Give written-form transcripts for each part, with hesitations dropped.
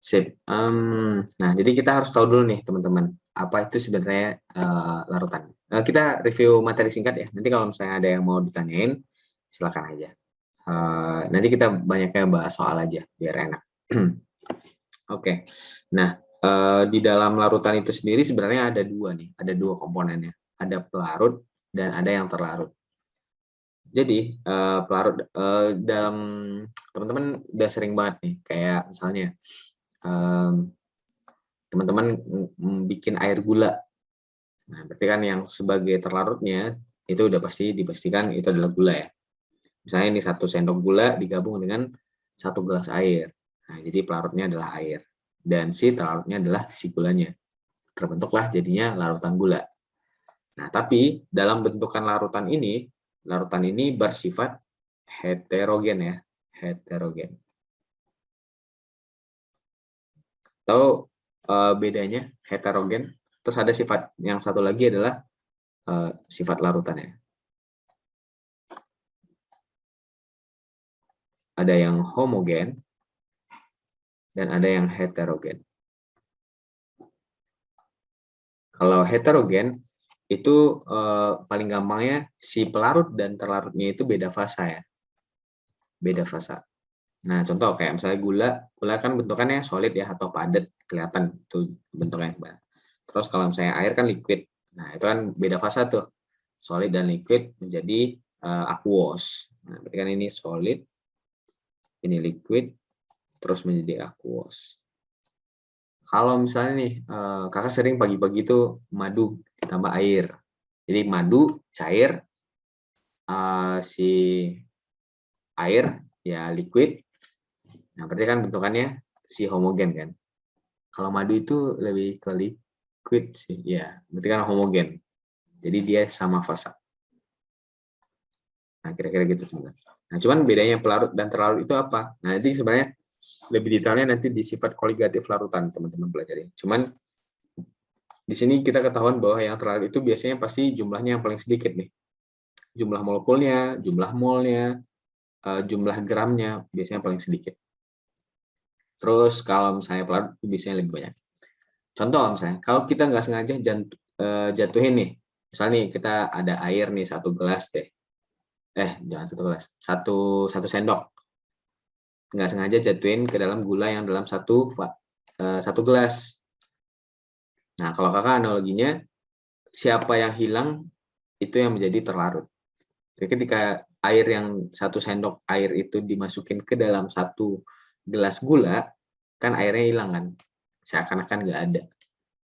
Sip. Nah, jadi kita harus tahu dulu nih teman-teman, apa itu sebenarnya larutan. Kita review materi singkat ya. Nanti kalau misalnya ada yang mau ditanyain, silakan aja. Nanti kita banyaknya bahas soal aja, biar enak. Oke. Nah, di dalam larutan itu sendiri sebenarnya ada dua nih, ada dua komponennya. Ada pelarut dan ada yang terlarut. Jadi pelarut dalam teman-teman udah sering banget nih, kayak misalnya teman-teman bikin air gula. Nah, berarti kan yang sebagai terlarutnya itu udah pasti dipastikan itu adalah gula ya. Misalnya ini 1 sendok gula digabung dengan 1 gelas air. Nah, jadi pelarutnya adalah air dan si terlarutnya adalah si gulanya. Terbentuklah jadinya larutan gula. Nah, tapi dalam bentukan larutan ini bersifat heterogen ya, heterogen. Tahu bedanya heterogen? Terus ada sifat yang satu lagi adalah sifat larutannya. Ada yang homogen dan ada yang heterogen. Kalau heterogen itu paling gampangnya si pelarut dan terlarutnya itu beda fasa ya, beda fasa. Nah, contoh kayak misalnya gula kan bentukannya solid ya atau padat, kelihatan tuh bentuknya. Terus kalau misalnya air kan liquid. Nah, itu kan beda fasa tuh. Solid dan liquid menjadi aqueous. Nah, berarti kan ini solid, ini liquid, terus menjadi aqueous. Kalau misalnya nih, kakak sering pagi-pagi itu madu ditambah air. Jadi madu cair, si air ya liquid. Nah, berarti kan bentukannya si homogen kan. Kalau madu itu lebih ke liquid sih, ya. Berarti kan homogen. Jadi dia sama fasa. Nah, kira-kira gitu teman-teman. Nah, cuman bedanya pelarut dan terlarut itu apa? Nah, nanti sebenarnya lebih detailnya nanti di sifat koligatif larutan teman-teman pelajari. Cuman di sini kita ketahuan bahwa yang terlarut itu biasanya pasti jumlahnya yang paling sedikit nih. Jumlah molekulnya, jumlah molnya, jumlah gramnya biasanya paling sedikit. Terus kalau misalnya pelarut itu biasanya lebih banyak. Contoh misalnya, kalau kita nggak sengaja jatuhin nih, misalnya nih kita ada air nih 1 gelas deh, jangan 1 gelas, satu sendok, nggak sengaja jatuhin ke dalam gula yang dalam satu gelas. Nah, kalau kakak analoginya, siapa yang hilang itu yang menjadi terlarut. Jadi ketika air yang 1 sendok air itu dimasukin ke dalam 1 gelas gula, kan airnya hilang kan, seakan-akan nggak ada.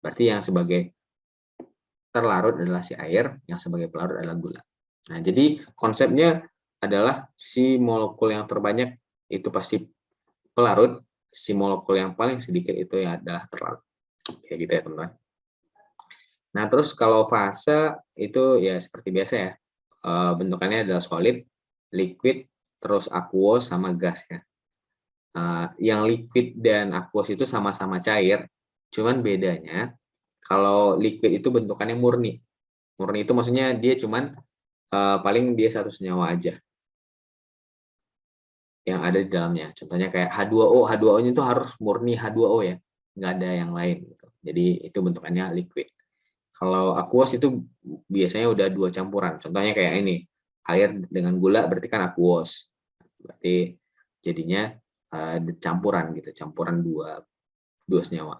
Berarti yang sebagai terlarut adalah si air, yang sebagai pelarut adalah gula. Nah, jadi konsepnya adalah si molekul yang terbanyak itu pasti pelarut, si molekul yang paling sedikit itu ya adalah terlarut. Kayak gitu ya, teman-teman. Nah, terus kalau fase itu ya seperti biasa ya. Bentukannya adalah solid, liquid, terus aqueous sama gas ya. Yang liquid dan aqueous itu sama-sama cair, cuman bedanya kalau liquid itu bentukannya murni. Murni itu maksudnya dia cuman paling dia satu senyawa aja yang ada di dalamnya. Contohnya kayak H2O, H2O-nya itu harus murni H2O ya, nggak ada yang lain gitu. Jadi itu bentukannya liquid. Kalau aqueous itu biasanya udah 2 campuran. Contohnya kayak ini, air dengan gula berarti kan aqueous. Berarti jadinya campuran gitu, campuran dua senyawa.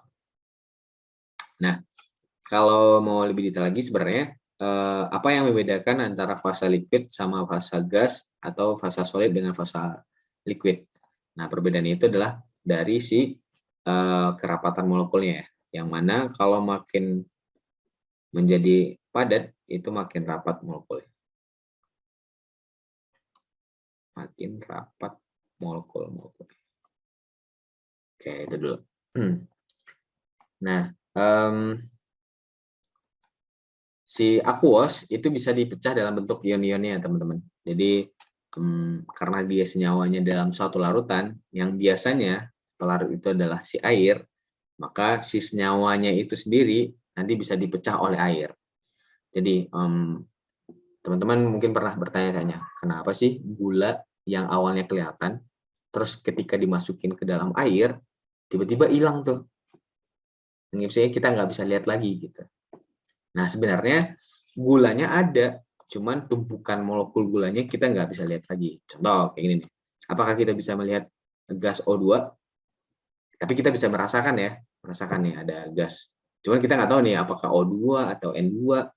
Nah, kalau mau lebih detail lagi sebenarnya apa yang membedakan antara fasa liquid sama fasa gas atau fasa solid dengan fasa liquid? Nah, perbedaan itu adalah dari si kerapatan molekulnya ya. Yang mana kalau makin menjadi padat itu makin rapat molekul. Makin rapat molekul-molekul. Oke, itu dulu. Nah, si aqueous itu bisa dipecah dalam bentuk ion-ionnya, teman-teman. Jadi karena dia senyawanya dalam suatu larutan yang biasanya pelarut itu adalah si air, maka si senyawanya itu sendiri nanti bisa dipecah oleh air. Jadi teman-teman mungkin pernah bertanya-tanya, kenapa sih gula yang awalnya kelihatan, terus ketika dimasukin ke dalam air tiba-tiba hilang tuh. Misalnya kita nggak bisa lihat lagi gitu. Nah, sebenarnya gulanya ada, cuman tumpukan molekul gulanya kita nggak bisa lihat lagi. Contoh kayak gini nih. Apakah kita bisa melihat gas O2? Tapi kita bisa merasakan nih ada gas. Cuman kita nggak tahu nih apakah O2 atau N2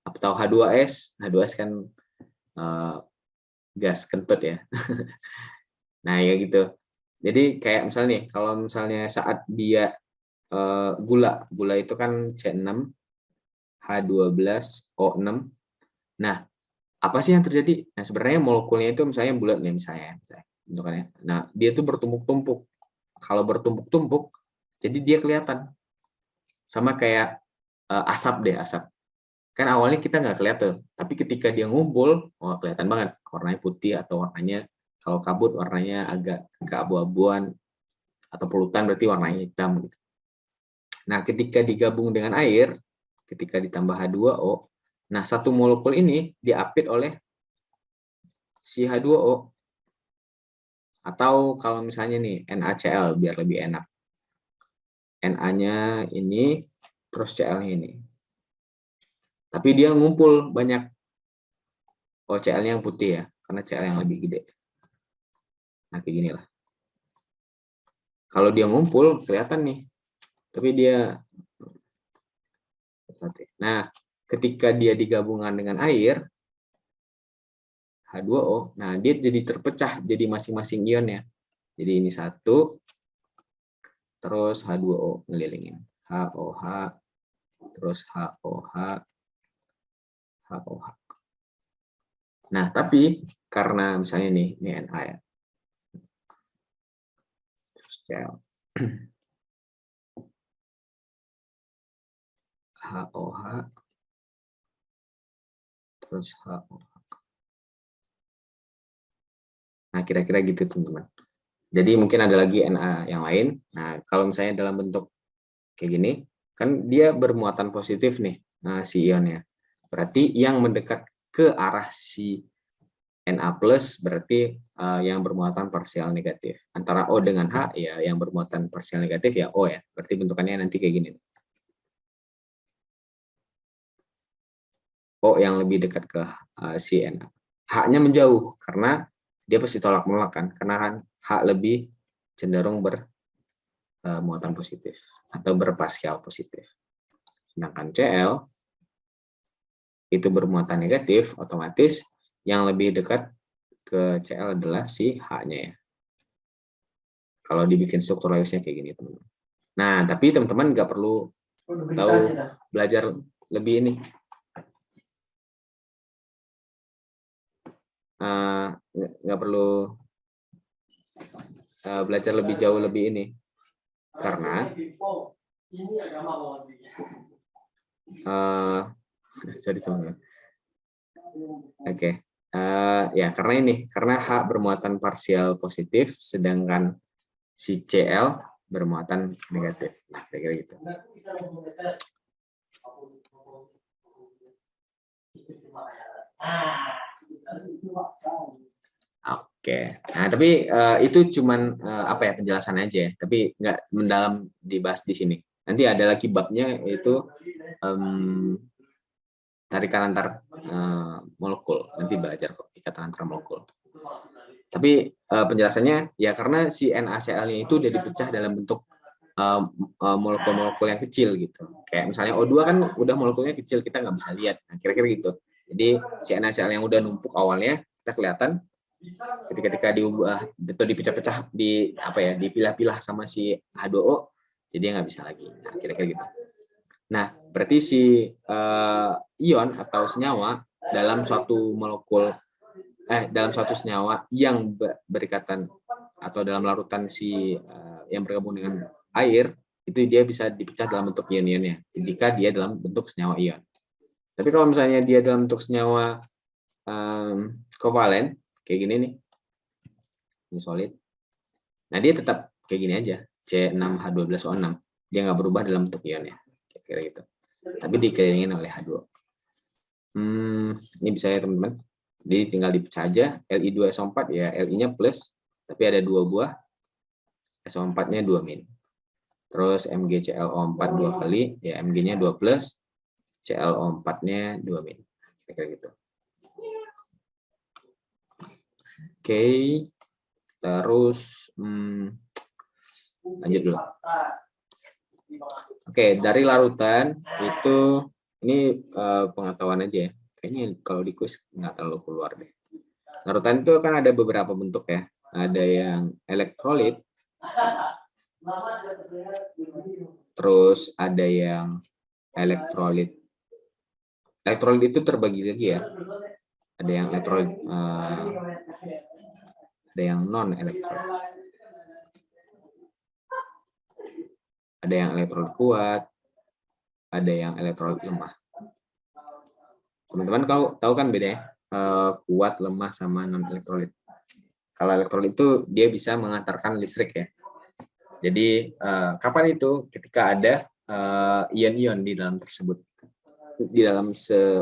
atau H2S. H2S kan gas kentut ya. Nah, ya gitu. Jadi kayak misalnya nih, kalau misalnya saat dia gula itu kan C6, H12O6. Nah, apa sih yang terjadi? Nah, sebenarnya molekulnya itu misalnya bulat nih misalnya bentukannya. Nah, dia itu bertumpuk-tumpuk. Kalau bertumpuk-tumpuk, jadi dia kelihatan. Sama kayak asap. Kan awalnya kita nggak kelihatan, tapi ketika dia ngumpul, wah kelihatan banget warnanya putih atau warnanya kalau kabut warnanya agak keabu-abuan atau polutan berarti warnanya hitam gitu. Nah, ketika digabung dengan air, ketika ditambah H2O, nah satu molekul ini diapit oleh si H2O. Atau kalau misalnya nih NaCl biar lebih enak. Na-nya ini terus Cl-nya ini. Tapi dia ngumpul banyak. Oh, Cl-nya yang putih ya, karena Cl yang lebih gede. Nah, kayak gini lah. Kalau dia ngumpul kelihatan nih. Tapi dia nah, ketika dia digabungkan dengan air H2O, nah dia jadi terpecah jadi masing-masing ion ya. Jadi ini satu, terus H2O ngelilingin. HOH, terus HOH, HOH. Nah, tapi karena misalnya nih, ini Na ya. Terus Cl. HOH, terus HOH. Nah, kira-kira gitu teman-teman. Jadi mungkin ada lagi Na yang lain. Nah, kalau misalnya dalam bentuk kayak gini, kan dia bermuatan positif nih, si ionnya. Berarti yang mendekat ke arah si Na plus berarti yang bermuatan parsial negatif. Antara O dengan H ya yang bermuatan parsial negatif ya O ya. Berarti bentukannya nanti kayak gini. O yang lebih dekat ke si Na. H-nya menjauh karena dia pasti tolak menolak kan. Karena kan H lebih cenderung bermuatan positif atau berparsial positif. Sedangkan Cl itu bermuatan negatif, otomatis yang lebih dekat ke Cl adalah si H-nya ya. Kalau dibikin struktur Lewis-nya kayak gini, teman-teman. Nah, tapi teman-teman nggak perlu tahu belajar lebih ini. Nggak perlu belajar lebih jauh lebih ini. Karena sorry teman-teman. Oke. Ya, karena H bermuatan parsial positif, sedangkan si Cl bermuatan negatif. Nah, kira-kira gitu. Oke. Nah, tapi itu cuman apa ya penjelasan aja ya, tapi nggak mendalam dibahas di sini. Nanti ada lagi babnya yaitu tarikan antar molekul. Nanti belajar kok ikatan antar molekul. Tapi penjelasannya ya karena si NaCl-nya itu udah dipecah dalam bentuk molekul-molekul yang kecil gitu. Kayak misalnya O2 kan udah molekulnya kecil, kita nggak bisa lihat. Nah, kira-kira gitu. Jadi si NaCl yang udah numpuk awalnya kita kelihatan, ketika diubah atau dipecah-pecah dipilah-pilah sama si H2O, jadi nggak bisa lagi. Nah, kira-kira gitu. Nah, berarti si ion atau senyawa dalam suatu molekul dalam suatu senyawa yang berikatan atau dalam larutan yang bergabung dengan air, itu dia bisa dipecah dalam bentuk ion-ionnya jika dia dalam bentuk senyawa ion. Tapi kalau misalnya dia dalam bentuk senyawa kovalen kayak gini nih, ini solid. Nah, dia tetap kayak gini aja, C6H12O6. Dia nggak berubah dalam bentuk ionnya, kira-kira gitu. Tapi dikelilingin oleh H2. Ini bisa ya teman-teman. Jadi tinggal dipecah aja, Li2SO4 ya, Li-nya plus, tapi ada 2 buah, SO4-nya 2 min. terus MgClO4 2 kali, ya Mg-nya 2 plus, ClO4-nya 2 min. Kira-kira gitu. Oke, terus lanjut dulu. Oke, dari larutan itu, ini pengetahuan aja ya. Kayaknya kalau di kuis nggak terlalu keluar deh. Larutan itu kan ada beberapa bentuk ya. Ada yang elektrolit, terus ada yang elektrolit. Elektrolit itu terbagi lagi ya. Ada yang elektrolit, ada yang non elektrolit. Ada yang elektrolit kuat, ada yang elektrolit lemah. Teman-teman kalau tahu kan bedanya kuat, lemah, sama non elektrolit. Kalau elektrolit itu dia bisa mengantarkan listrik ya. Jadi kapan itu? Ketika ada ion-ion di dalam tersebut, di dalam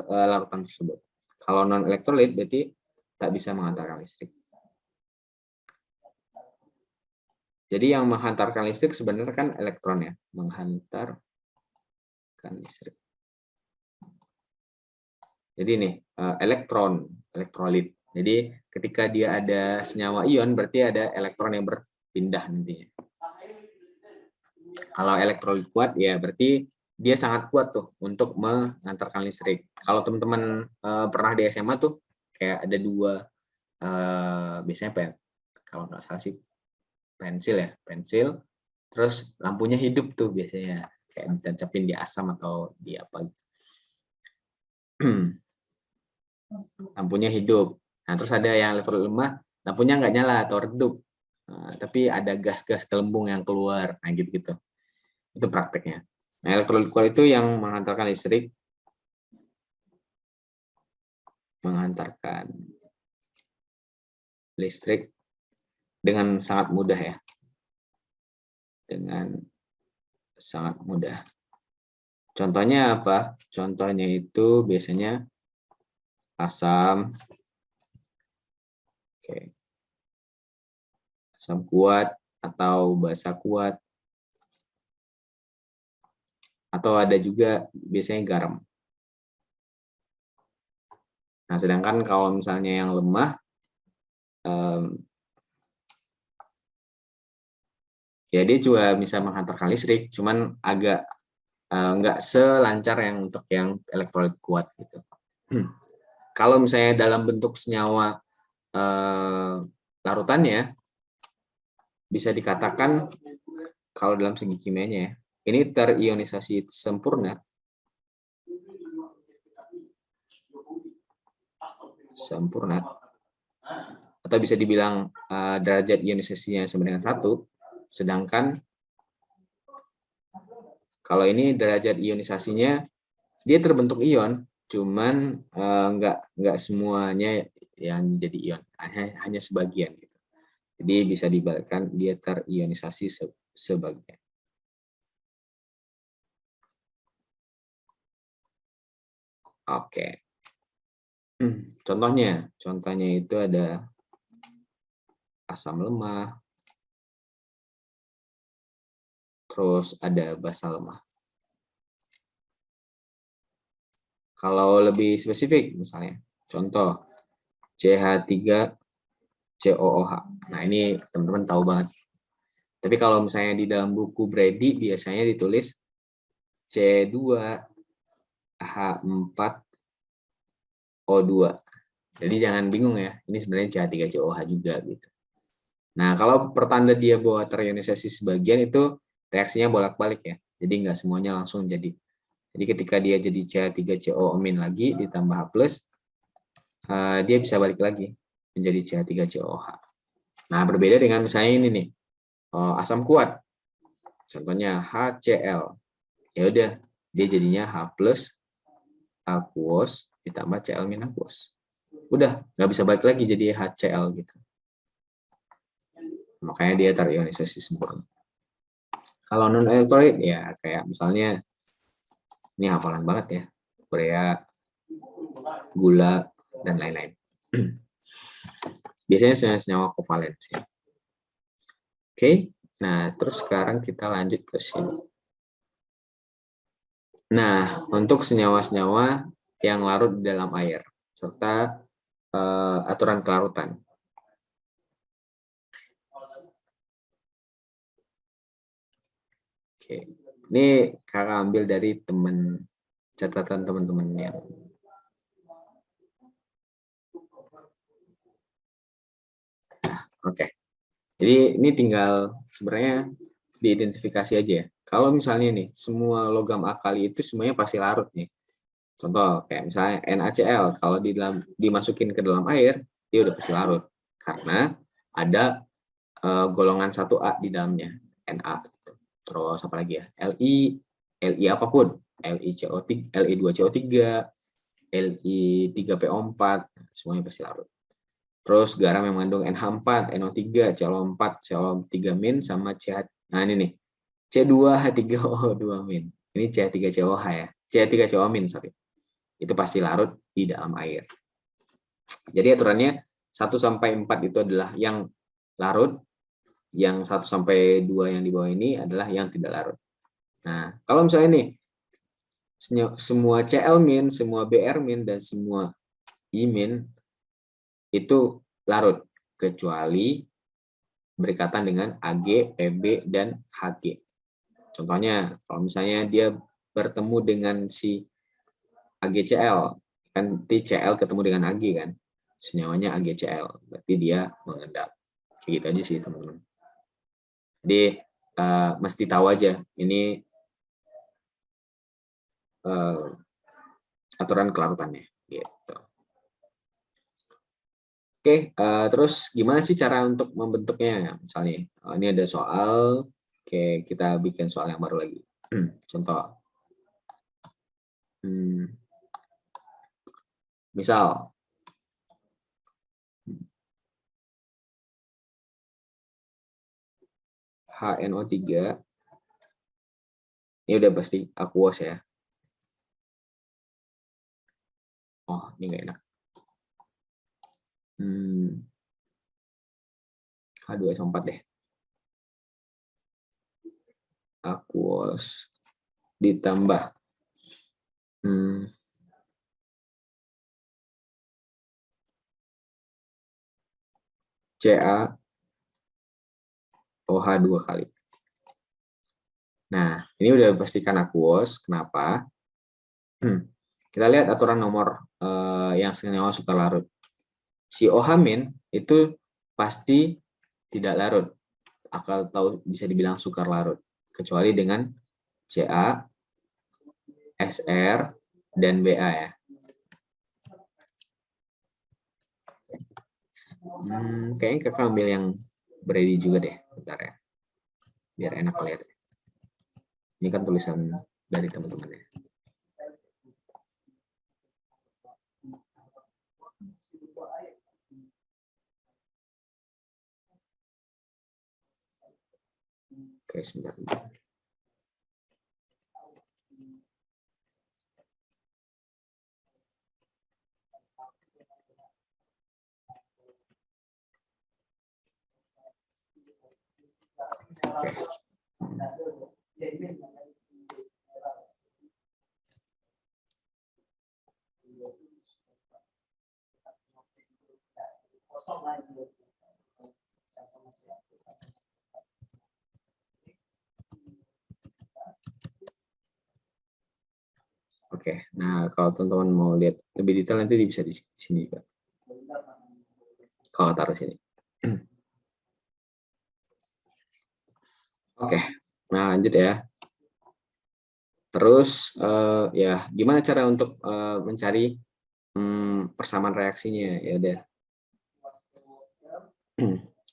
larutan tersebut. Kalau non elektrolit berarti tak bisa mengantarkan listrik. Jadi yang menghantarkan listrik sebenarnya kan elektron ya, menghantarkan listrik. Jadi nih elektron, elektrolit. Jadi ketika dia ada senyawa ion berarti ada elektron yang berpindah nantinya. Kalau elektrolit kuat ya berarti dia sangat kuat tuh untuk mengantarkan listrik. Kalau teman-teman pernah di SMA tuh kayak ada dua biasanya kalau nggak salah sih pensil ya, pensil. Terus lampunya hidup tuh biasanya kayak ditancapin di asam atau di apa gitu. Lampunya hidup. Nah, terus ada yang elektrolit lemah, lampunya nggak nyala atau redup. Tapi ada gas-gas gelembung yang keluar, nah gitu-gitu. Itu prakteknya. Nah, elektrolit kuat itu yang menghantarkan listrik dengan sangat mudah ya. Dengan sangat mudah. Contohnya apa? Contohnya itu biasanya asam, asam kuat atau basa kuat, atau ada juga biasanya garam. Nah, sedangkan kalau misalnya yang lemah, ya dia juga bisa menghantarkan listrik, cuman agak nggak selancar yang untuk yang elektrolit kuat gitu. Kalau misalnya dalam bentuk senyawa larutannya, bisa dikatakan kalau dalam segi kimianya ya, ini terionisasi sempurna. Atau bisa dibilang derajat ionisasinya sama dengan 1, sedangkan kalau ini derajat ionisasinya dia terbentuk ion, cuman nggak semuanya yang jadi ion, hanya sebagian gitu. Jadi bisa dibalikkan dia terionisasi sebagian. Oke. Contohnya itu ada asam lemah, terus ada basa lemah. Kalau lebih spesifik misalnya, contoh CH3COOH. Nah, ini teman-teman tahu banget. Tapi kalau misalnya di dalam buku Brady biasanya ditulis C2H4O2. Jadi jangan bingung ya, ini sebenarnya CH3COOH juga gitu. Nah, kalau pertanda dia bahwa terionisasi sebagian itu reaksinya bolak-balik ya. Jadi nggak semuanya langsung jadi. Jadi ketika dia jadi CH3CO lagi ditambah H+, dia bisa balik lagi menjadi CH3COH. Nah, berbeda dengan misalnya ini nih, asam kuat. Contohnya HCl. Ya udah, dia jadinya H+ aquos ditambah Cl- aquos. Udah, nggak bisa balik lagi jadi HCl gitu. Makanya dia terionisasi sempurna. Kalau non elektrolit ya kayak misalnya ini hafalan banget ya, urea, gula, dan lain-lain. Biasanya senyawa kovalen. Oke, Nah, terus sekarang kita lanjut ke sini. Nah, untuk senyawa-senyawa yang larut di dalam air, serta aturan kelarutan. Oke, ini kakak ambil dari catatan teman-teman yang oke. Jadi ini tinggal sebenarnya diidentifikasi aja ya. Kalau misalnya nih semua logam alkali itu semuanya pasti larut nih. Contoh kayak misalnya NaCl kalau dimasukin ke dalam air dia udah pasti larut karena ada golongan 1A di dalamnya, Na. Terus apa lagi ya? Li apapun, Li2CO3, Li3PO4, semuanya pasti larut. Terus garam yang mengandung NH4, NO3, ClO4, ClO3- sama CH. Nah ini nih, C2H3O2-. Ini CH3COH ya. CH3CO-, sorry. Itu pasti larut di dalam air. Jadi aturannya 1 sampai 4 itu adalah yang larut, yang 1 sampai 2 yang di bawah ini adalah yang tidak larut. Nah, kalau misalnya nih semua Cl-, semua Br-, dan semua I- itu larut kecuali berikatan dengan Ag, Pb, dan Hg. Contohnya, kalau misalnya dia bertemu dengan si AgCl, kan Cl ketemu dengan Ag kan, senyawanya AgCl, berarti dia mengendap. Kayak gitu aja sih teman-teman. Jadi mesti tahu aja ini aturan kelarutannya. Gitu. Oke, terus gimana sih cara untuk membentuknya? Misalnya, ini ada soal, oke kita bikin soal yang baru lagi. Contoh, misal, HNO3, ini udah pasti aqueous ya. Oh, ini nggak enak. H2SO4 deh. Aqueous ditambah CaOH 2 kali. Nah, ini udah pastikan aqueous. Kenapa? Kita lihat aturan nomor yang senyawa suka larut. Si OH- itu pasti tidak larut, atau bisa dibilang sukar larut, kecuali dengan Ca, Sr, dan Ba ya. Kayaknya kakak ambil yang beredi juga deh, bentar ya, biar enak lihat. Ini kan tulisan dari teman-teman ya. Oke, sebentar. Oke. Oke, nah kalau teman-teman mau lihat lebih detail nanti bisa di sini juga. Kalau taruh sini. Oke, nah lanjut ya. Terus ya gimana cara untuk mencari persamaan reaksinya ya udah.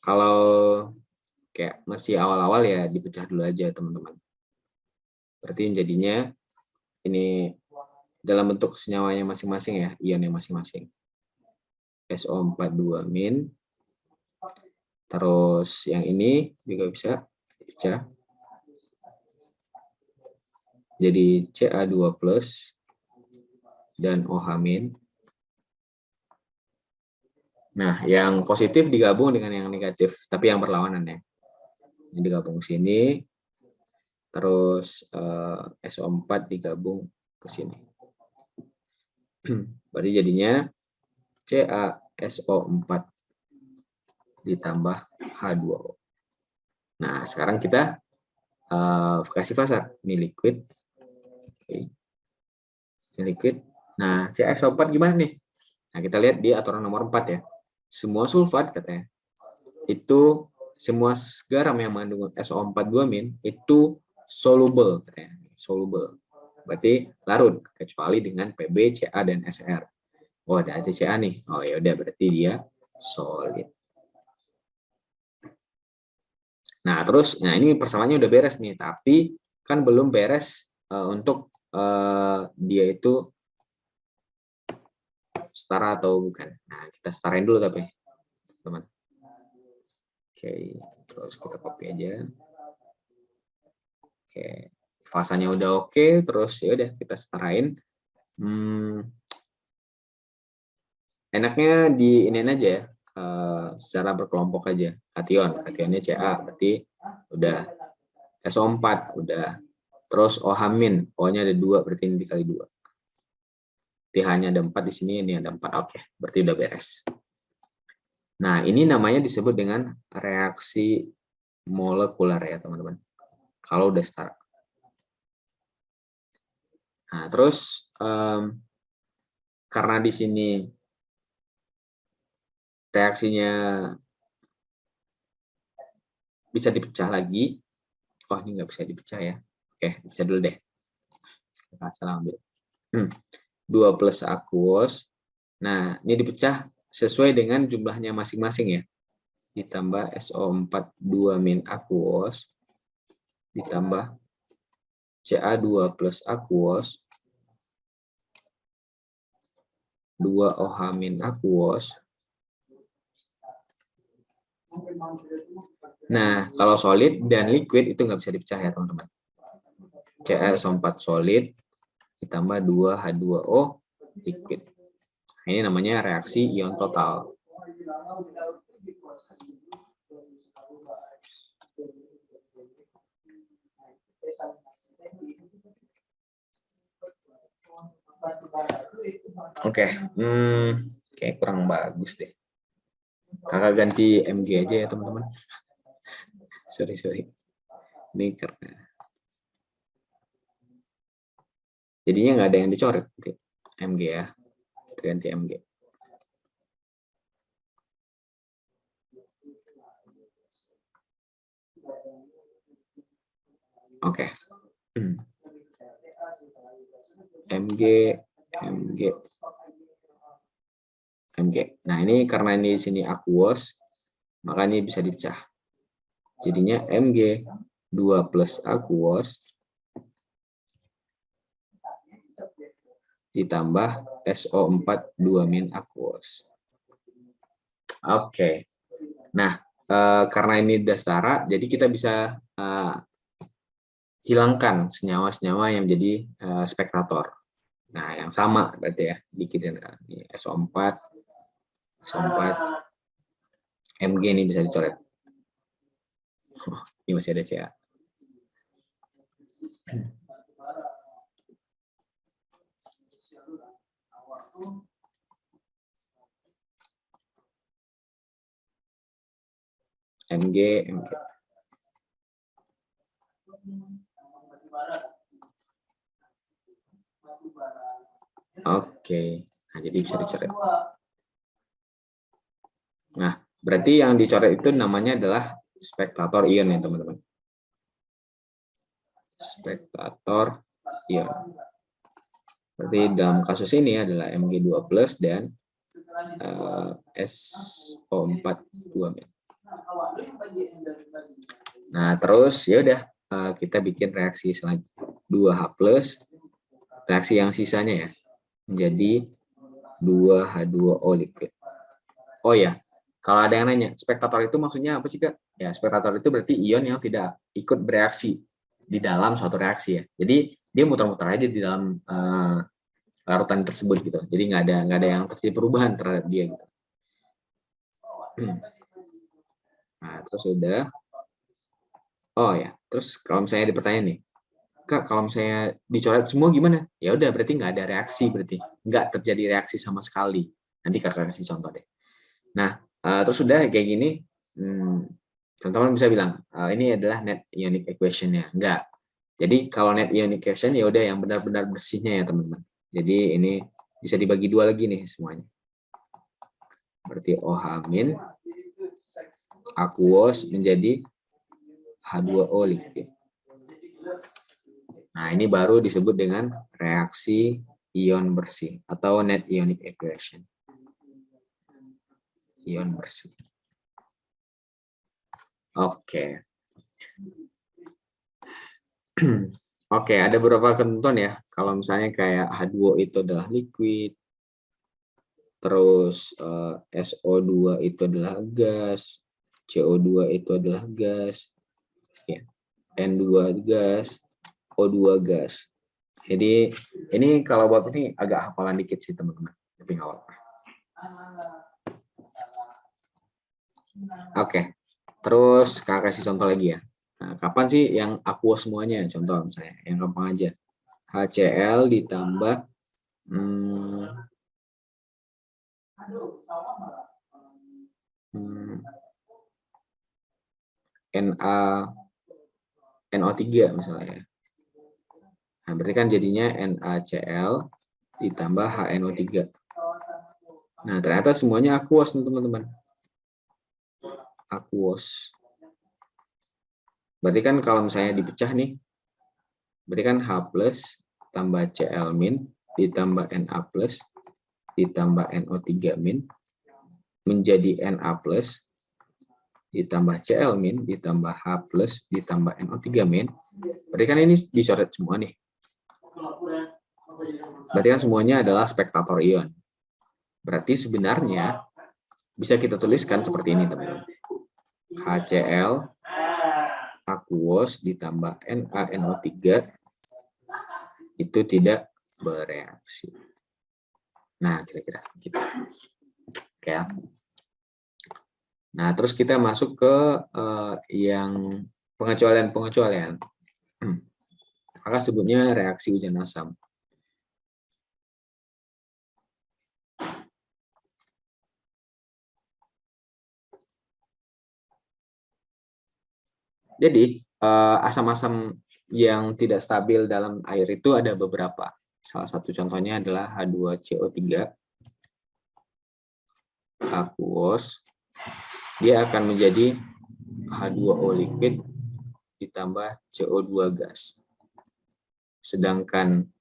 Kalau kayak masih awal-awal ya dipecah dulu aja teman-teman. Berarti jadinya ini dalam bentuk senyawanya masing-masing ya, ionnya masing-masing. SO42-. Terus yang ini juga bisa pecah. Jadi Ca2+ dan OH-. Nah, yang positif digabung dengan yang negatif, tapi yang berlawanan ya. Ini digabung ke sini, terus SO4 digabung ke sini. Berarti jadinya CaSO4 ditambah H2O. Nah, sekarang kita kasih fasa. Ini liquid. Oke. Ini liquid. Nah, CaSO4 gimana nih? Nah, kita lihat di aturan nomor 4 ya. Semua sulfat katanya, itu semua garam yang mengandung SO4 2- itu soluble katanya. Soluble. Berarti larut kecuali dengan Pb, Ca dan Sr. Oh, ada Ca nih. Oh ya udah, berarti dia solid. Nah, terus ini persamaannya udah beres nih, tapi kan belum beres untuk dia itu setara atau bukan. Nah, kita setarain dulu tapi, teman. Oke, terus kita copy aja. Oke, fasanya udah oke, terus ya udah kita setarain. Enaknya di ini aja ya, secara berkelompok aja. Kationnya Ca, berarti udah SO4 udah. Terus OH-, O-nya ada 2, berarti ini dikali 2. TH-nya ada 4 di sini, ini ada 4. Oke, berarti udah beres. Nah, ini namanya disebut dengan reaksi molekular ya, teman-teman. Kalau udah setara. Nah, terus karena di sini reaksinya bisa dipecah lagi. Oh, ini nggak bisa dipecah ya. Oke, dipecah dulu deh. Salah ambil. 2 plus aqueous. Nah, ini dipecah sesuai dengan jumlahnya masing-masing ya. Ditambah SO4 2- aqueous ditambah Ca2 plus aqueous 2 OH- aqueous. Nah, kalau solid dan liquid itu nggak bisa dipecah ya, teman-teman. CaSO4 solid ditambah 2 H2O liquid. Ini namanya reaksi ion total. Oke, kayak kurang bagus deh. Kakak ganti Mg aja ya, teman-teman. sorry. Ini karena jadinya nggak ada yang dicoret nanti. Mg ya, ganti Mg. Oke. Mg. Nah, ini karena ini di sini aqueous, maka ini bisa dipecah. Jadinya Mg 2 plus aqueous ditambah SO4 2- aqueous. Oke. Nah, karena ini udah setara, jadi kita bisa hilangkan senyawa-senyawa yang menjadi spektator. Nah, yang sama berarti ya, bikin SO4, Mg ini bisa dicoret. Ini masih ada Ca. Mg. Oke, nah jadi bisa dicoret. Nah, berarti yang dicoret itu namanya adalah spektator ion ya, teman-teman. Spektator ion. Berarti dalam kasus ini adalah Mg2+ dan SO4 2-. Nah, terus ya udah kita bikin reaksi selanjutnya 2H+, reaksi yang sisanya ya menjadi 2H2O liquid. Oh ya, kalau ada yang nanya, spektator itu maksudnya apa sih, Kak? Ya, spektator itu berarti ion yang tidak ikut bereaksi di dalam suatu reaksi ya. Jadi dia muter-muter aja di dalam larutan tersebut gitu. Jadi nggak ada yang terjadi perubahan terhadap dia gitu. Nah, terus udah. Oh ya, terus kalau misalnya dipertanya nih, Kak, kalau misalnya dicoret semua gimana? Ya udah, berarti nggak ada reaksi, berarti nggak terjadi reaksi sama sekali. Nanti kakak kasih contoh deh. Nah, terus udah kayak gini, teman-teman bisa bilang, ini adalah net ionic equation-nya. Enggak. Jadi kalau net ionic equation ya udah yang benar-benar bersihnya ya teman-teman. Jadi ini bisa dibagi dua lagi nih semuanya. Berarti OH- aqueous menjadi H2O liquid. Nah, ini baru disebut dengan reaksi ion bersih atau net ionic equation. Ion bersih. Oke. Oke, ada beberapa ketentuan ya. Kalau misalnya kayak H2O itu adalah liquid, terus SO2 itu adalah gas, CO2 itu adalah gas, ya. N2 gas, O2 gas. Jadi ini kalau buat ini agak hafalan dikit sih teman-teman. Tapi nggak apa-apa. Oke, terus kakak kasih contoh lagi ya. Nah, kapan sih yang aqueous semuanya? Contoh misalnya, yang gampang aja. HCl ditambah NO3 misalnya. Nah, berarti kan jadinya NaCl ditambah HNO3. Nah, ternyata semuanya aqueous teman-teman. Aqueous. Berarti kan kalau misalnya dipecah nih, berarti kan H plus tambah Cl min ditambah Na plus ditambah NO3 min menjadi Na plus ditambah Cl min ditambah H plus ditambah NO3 min. Berarti kan ini dicoret semua nih. Berarti kan semuanya adalah spektator ion. Berarti sebenarnya bisa kita tuliskan seperti ini teman-teman. HCl aqueous ditambah NaNO3 itu tidak bereaksi. Nah, kira-kira gitu. Oke. Nah, terus kita masuk ke yang pengecualian-pengecualian. Maka sebutnya reaksi hujan asam. Jadi, asam-asam yang tidak stabil dalam air itu ada beberapa. Salah satu contohnya adalah H2CO3, aqueous. Dia akan menjadi H2O liquid ditambah CO2 gas. Sedangkan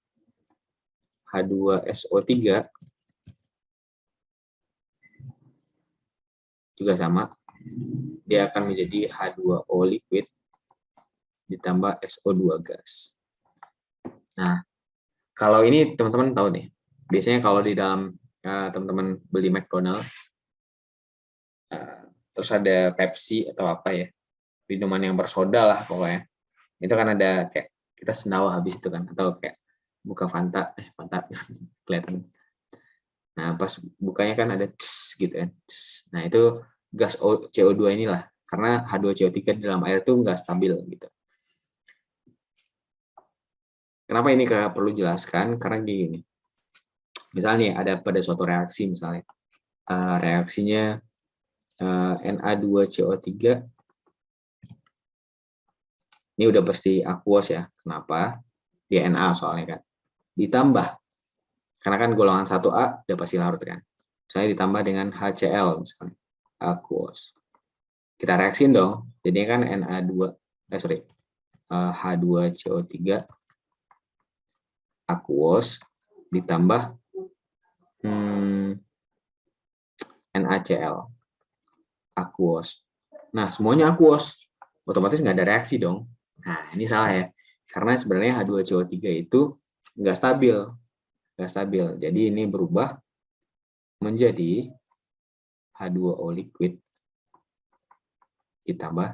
H2SO3 juga sama. Dia akan menjadi H2O liquid ditambah SO2 gas. Nah, kalau ini teman-teman tahu nih. Biasanya kalau di dalam teman-teman beli McDonald, terus ada Pepsi atau apa ya, minuman yang bersoda lah pokoknya. Itu kan ada kayak kita sendawa habis itu kan, atau kayak buka Fanta kelihatan. Nah, pas bukanya kan ada gitu kan. Nah, itu gas CO2 inilah. Karena H2CO3 di dalam air itu nggak stabil gitu. Kenapa ini perlu jelaskan? Karena gini. Misalnya ada pada suatu reaksi misalnya. Reaksinya Na2CO3 ini udah pasti aqueous ya. Kenapa? Dia Na soalnya kan. Ditambah karena kan golongan 1A udah pasti larut kan. Saya ditambah dengan HCl misalnya, aqueous. Kita reaksin dong. Jadinya kan H2CO3 aqueous ditambah NaCl aqueous. Nah, semuanya aqueous. Otomatis nggak ada reaksi dong. Nah, ini salah ya. Karena sebenarnya H2CO3 itu nggak stabil. Nggak stabil. Jadi ini berubah menjadi H2O liquid ditambah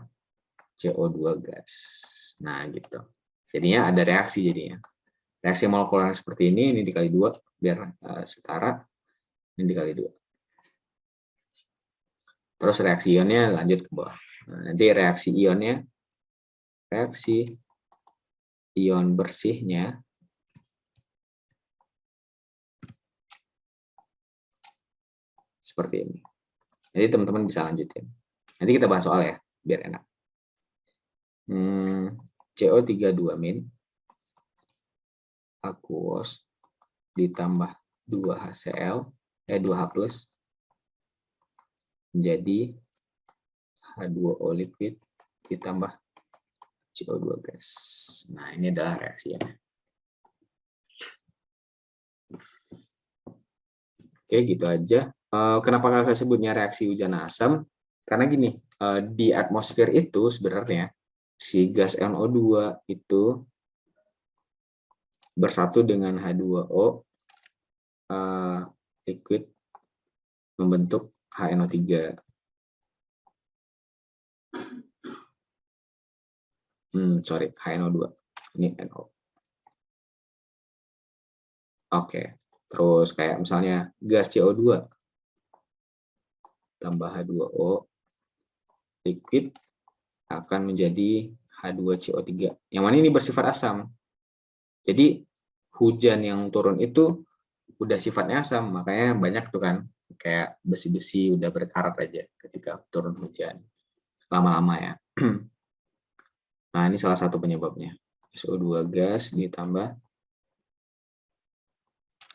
CO2 gas. Nah, gitu. Jadinya ada reaksi jadinya. Reaksi molekuler seperti ini dikali 2 biar setara, ini dikali 2. Terus reaksi ionnya lanjut ke bawah. Nah, nanti reaksi ionnya reaksi ion bersihnya seperti ini. Jadi teman-teman bisa lanjutin. Nanti kita bahas soal ya, biar enak. CO32- aqueous ditambah 2HCl, 2H+, menjadi H2O liquid ditambah CO2 gas. Nah, ini adalah reaksinya. Oke, gitu aja. Kenapa kakak sebutnya reaksi hujan asam? Karena gini, di atmosfer itu sebenarnya si gas NO2 itu bersatu dengan H2O liquid membentuk HNO3. Sorry, HNO2. Ini NO. Oke. Terus kayak misalnya gas CO2 tambah H2O liquid akan menjadi H2CO3. Yang mana ini bersifat asam. Jadi hujan yang turun itu udah sifatnya asam, makanya banyak tuh kan kayak besi-besi udah berkarat aja ketika turun hujan lama-lama ya. Nah, ini salah satu penyebabnya. SO2 gas ditambah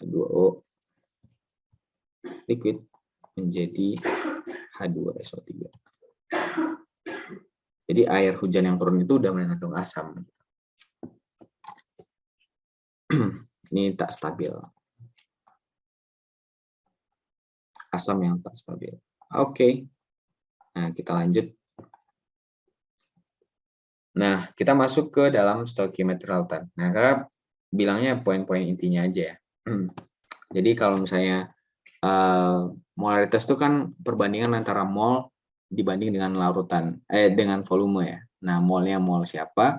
H2O liquid menjadi H2SO3. Jadi air hujan yang turun itu udah mengandung asam. Ini tak stabil. Asam yang tak stabil. Oke. Nah, kita lanjut. Nah, kita masuk ke dalam stoichiometry larutan. Nah, kakak bilangnya poin-poin intinya aja ya. Jadi kalau misalnya molaritas itu kan perbandingan antara mol dibanding dengan larutan, dengan volume ya. Nah, molnya mol siapa?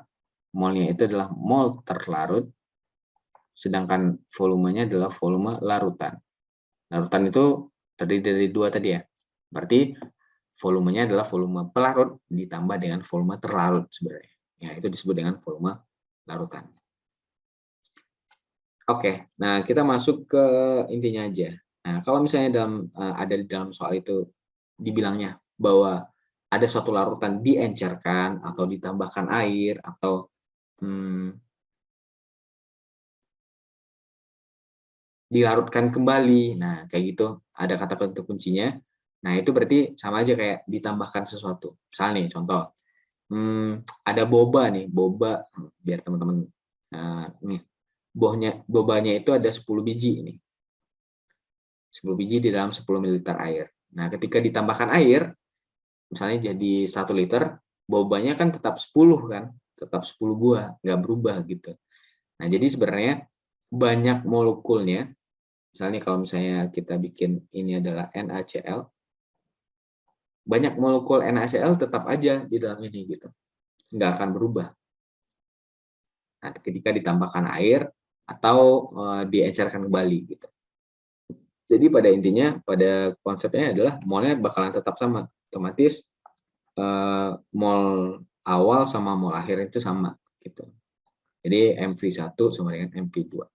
Molnya itu adalah mol terlarut, sedangkan volumenya adalah volume larutan. Larutan itu terdiri dari dua tadi ya. Berarti volumenya adalah volume pelarut ditambah dengan volume terlarut sebenarnya. Ya, itu disebut dengan volume larutan. Oke, nah kita masuk ke intinya aja. Nah, kalau misalnya ada di dalam soal itu dibilangnya bahwa ada suatu larutan diencerkan atau ditambahkan air atau dilarutkan kembali. Nah, kayak gitu ada kata kuncinya. Nah, itu berarti sama aja kayak ditambahkan sesuatu. Misalnya nih, contoh, ada boba nih, boba, biar teman-teman, nih, bobanya itu ada 10 biji ini. 10 biji di dalam 10 ml air. Nah, ketika ditambahkan air, misalnya jadi 1 liter, bobanya kan tetap 10 kan, tetap 10 buah, nggak berubah gitu. Nah, jadi sebenarnya banyak molekulnya, misalnya kalau misalnya kita bikin ini adalah NaCl, banyak molekul NaCl tetap aja di dalam ini gitu, nggak akan berubah. Nah, ketika ditambahkan air atau diencerkan kembali gitu. Jadi pada intinya, pada konsepnya adalah molnya bakalan tetap sama, otomatis mol awal sama mol akhir itu sama gitu. Jadi MV1 sama dengan MV2.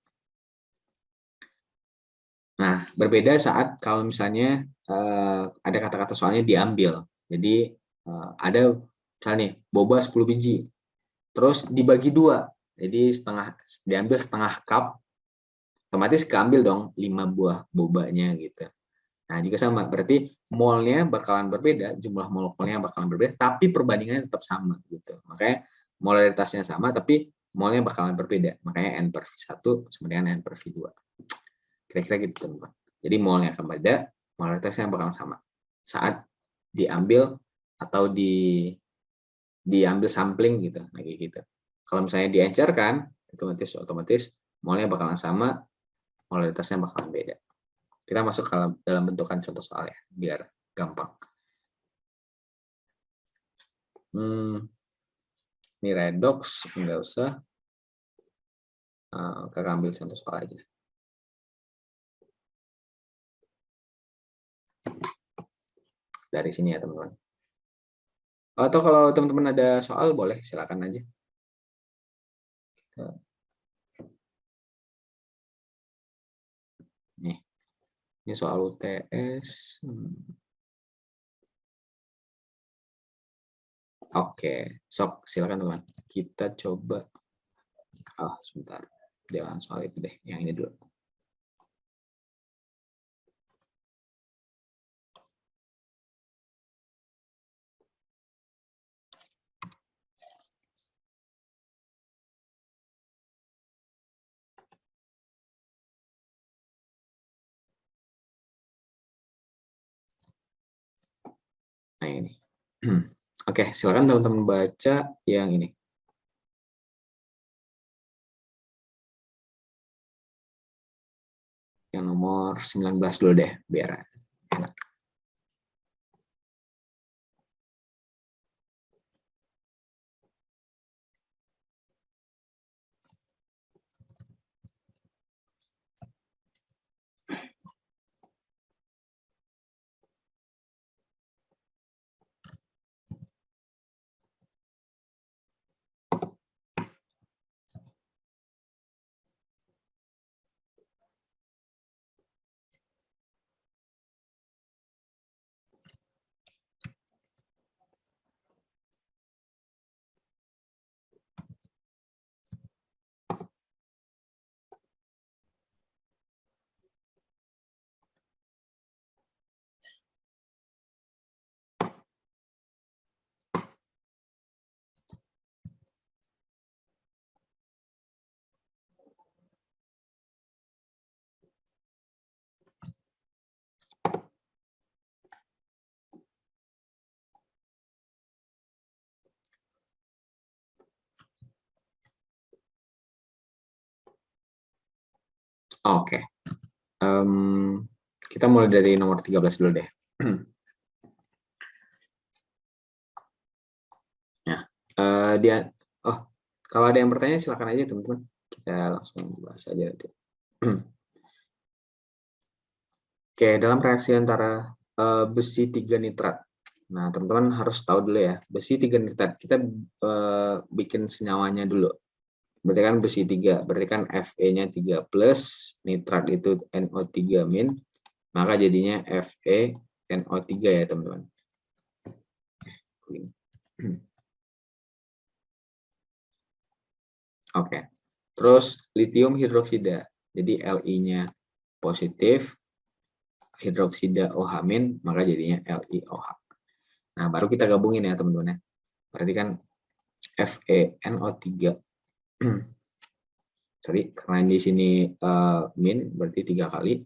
Nah, berbeda saat kalau misalnya ada kata-kata soalnya diambil. Jadi ada misalnya nih, boba 10 biji, terus dibagi 2. Jadi diambil setengah cup, otomatis keambil dong 5 buah bobanya gitu. Nah, juga sama, berarti molnya bakalan berbeda, jumlah molekulnya bakalan berbeda, tapi perbandingannya tetap sama gitu. Makanya molaritasnya sama, tapi molnya bakalan berbeda. Makanya N/V1 sama dengan N/V2. Kira-kira gitu, teman-teman. Jadi molnya akan beda, molaritasnya bakalan sama. Saat diambil atau diambil sampling gitu, kayak gitu. Kalau misalnya diencerkan, otomatis molnya bakalan sama, molaritasnya bakalan beda. Kita masuk ke dalam bentukan contoh soal ya, biar gampang. Ini redox, nggak usah. Kakak ambil contoh soal aja. Dari sini ya, teman-teman. Atau kalau teman-teman ada soal boleh silakan aja. Nih, ini soal UTS. Oke, sok silakan teman. Kita coba. Oh, sebentar. Jangan soal itu deh, yang ini dulu. Nah, ini. Oke, silakan teman-teman baca yang ini. Yang nomor 19 dulu deh, biar enak. Oke. Kita mulai dari nomor 13 dulu deh. Nah, dia kalau ada yang bertanya silakan aja teman-teman. Kita langsung bahas aja nanti. Oke, dalam reaksi antara besi 3 nitrat. Nah, teman-teman harus tahu dulu ya, besi 3 nitrat. Kita bikin senyawanya dulu. Berarti kan besi 3, berarti kan Fe-nya 3 plus, nitrat itu NO3 min, maka jadinya FeNO3 ya teman-teman. Oke, terus litium hidroksida, jadi Li-nya positif, hidroksida OH-, maka jadinya LiOH. Nah, baru kita gabungin ya teman-teman ya. Berarti kan FeNO3. Sorry, karena di sini min berarti 3 kali.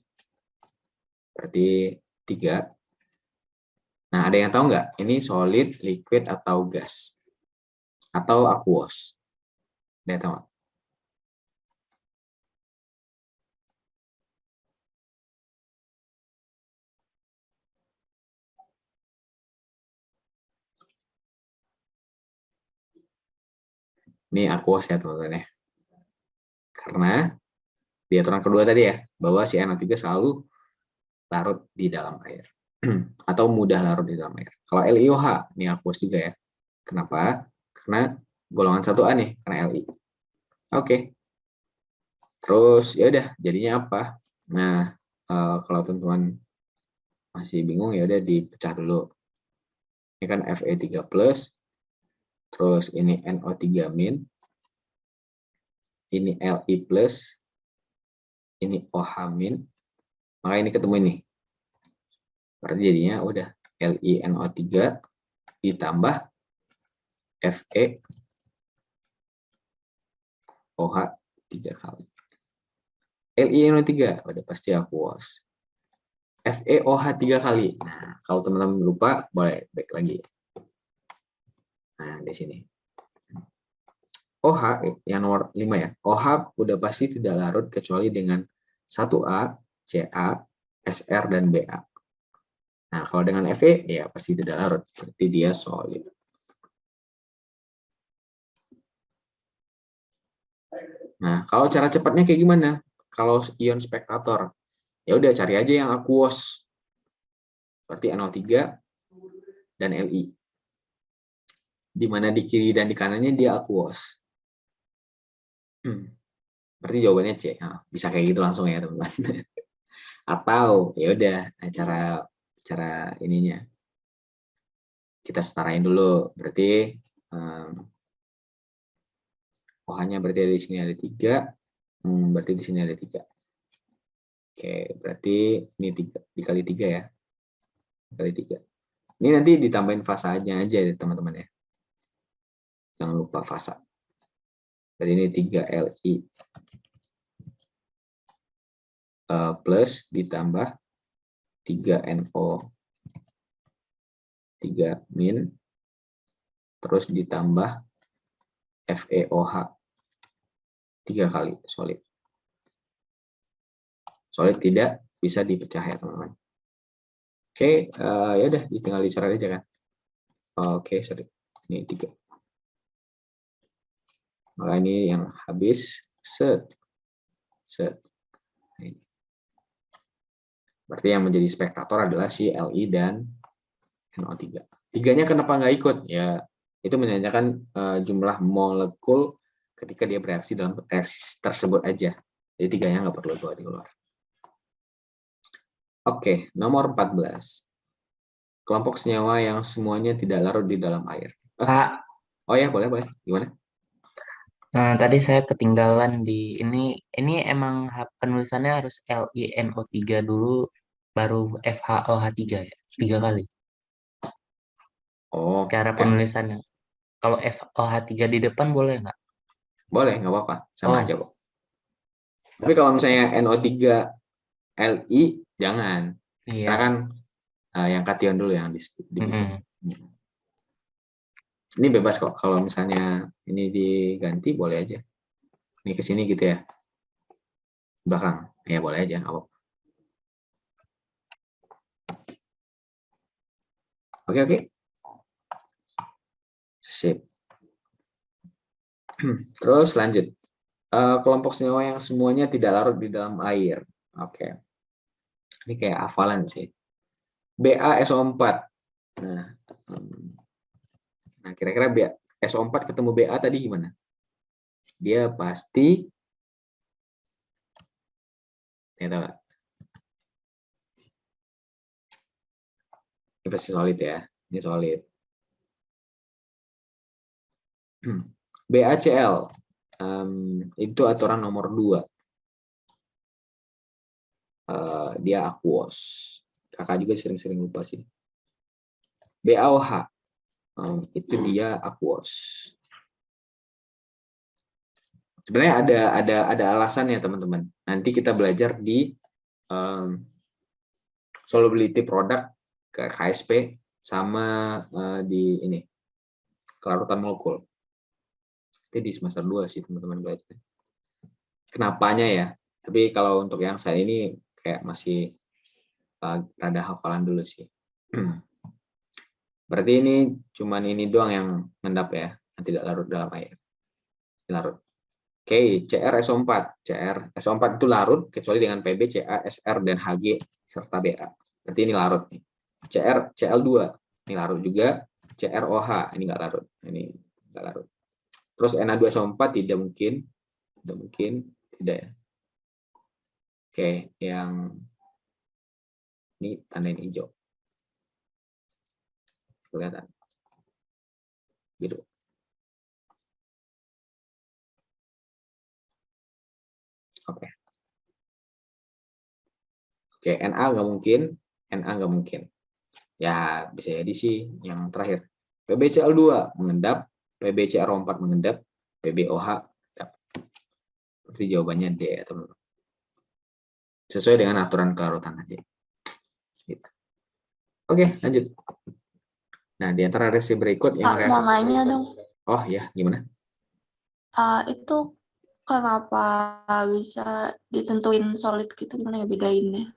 Berarti 3. Nah, ada yang tahu nggak? Ini solid, liquid, atau gas? Atau aqueous? Ada yang tahu nggak? Ini aqueous ya teman-teman ya. Karena di aturan kedua tadi ya, bahwa si NO3 selalu larut di dalam air. Atau mudah larut di dalam air. Kalau LiOH, ini aqueous juga ya. Kenapa? Karena golongan 1A nih, karena Li. Oke. Terus ya udah, jadinya apa? Nah, kalau teman-teman masih bingung ya udah dipecah dulu. Ini kan Fe3+, terus ini NO3-, ini Li+, ini OH-, maka ini ketemu ini. Berarti jadinya udah LiNO3 ditambah Fe OH 3 kali. LiNO3 udah pasti aqueous. FeOH 3 kali. Nah, kalau teman-teman lupa boleh back lagi. Nah, di sini. OH yang nomor 5 ya. OH udah pasti tidak larut kecuali dengan 1A, Ca, Sr, dan Ba. Nah, kalau dengan Fe ya pasti tidak larut. Berarti dia solid. Nah, kalau cara cepatnya kayak gimana? Kalau ion spektator, ya udah cari aja yang aqueous. Berarti NO3 dan Li. di mana di kiri dan di kanannya dia aqueous. Berarti jawabannya C. Nah, bisa kayak gitu langsung ya teman-teman. Atau ya udah cara ininya kita setarain dulu. Berarti OH-nya berarti di sini ada 3, berarti di sini ada 3. Oke, berarti ini 3 dikali 3 ya. Dikali 3. Ini nanti ditambahin fasanya aja ya teman-teman ya. Jangan lupa fasa. Jadi ini 3 Li plus ditambah 3 NO 3 min terus ditambah FeOH 3 kali solid. Solid tidak bisa dipecah ya teman-teman. Oke, ya udah tinggal dicoret aja kan. Oke, sorry. Ini 3. Maka ini yang habis set. Berarti yang menjadi spektator adalah si Li dan NO3. Tiganya kenapa nggak ikut? Ya, itu menanyakan jumlah molekul ketika dia bereaksi dalam reaksi tersebut aja. Jadi tiganya nggak perlu keluar. Oke, nomor 14. Kelompok senyawa yang semuanya tidak larut di dalam air. Pak, Oh ya, boleh. Gimana? nah, tadi saya ketinggalan di ini emang penulisannya harus LiNO3 dulu baru FHOH3 ya, 3 kali. Oh, Cara penulisannya. Kalau FOH3 di depan boleh nggak? boleh, nggak apa-apa. Sama aja Oh, kok. Tapi kalau misalnya NO3 Li, jangan. Karena iya. kan yang kation dulu yang dibikin. Mm-mm. Ini bebas kok. Kalau misalnya ini diganti, boleh aja. Ini ke sini gitu ya. Belakang. Ya boleh aja. Oke. Sip. Terus lanjut. Kelompok senyawa yang semuanya tidak larut di dalam air. Oke. Ini kayak hafalan sih. BaSO4. Nah, kira-kira SO4 ketemu Ba tadi gimana? Dia pasti, ya tahu nggak? Ini pasti solid ya. Ini solid. BaCl. Itu aturan nomor 2. Dia aqueous. Kakak juga sering-sering lupa sih. BaOH. Itu dia aqueous. Sebenarnya ada alasannya teman-teman. Nanti kita belajar di solubility product ke KSP sama di ini kelarutan molekul. Itu di semester 2 sih teman-teman belajar. Kenapanya ya? Tapi kalau untuk yang saya ini kayak masih rada hafalan dulu sih. Berarti ini cuman ini doang yang ngendap ya, yang tidak larut dalam air. Larut. Oke, CrSO4. CrSO4 itu larut kecuali dengan Pb, Ca, Sr, dan Hg serta Ba. Berarti ini larut nih. Cl2 ini larut juga. CrOH ini nggak larut. Ini nggak larut. Terus Na2SO4 tidak mungkin. Tidak ya. Oke, yang ini tandain hijau. Kelihatan. Biru. Oke. Oke, Na nggak mungkin. Na nggak mungkin. Ya, bisa jadi sih yang terakhir. PbCl2 mengendap, PbCr4 mengendap, PbOH mengendap. Berarti jawabannya D ya, teman-teman. Sesuai dengan aturan kelarutan tadi. Gitu. Oke, lanjut. Nah, di antara reaksi berikut yang Kak, mau reaksi... nanya dong, Oh ya, gimana? itu kenapa bisa ditentuin solid gitu, gimana ya bedainnya?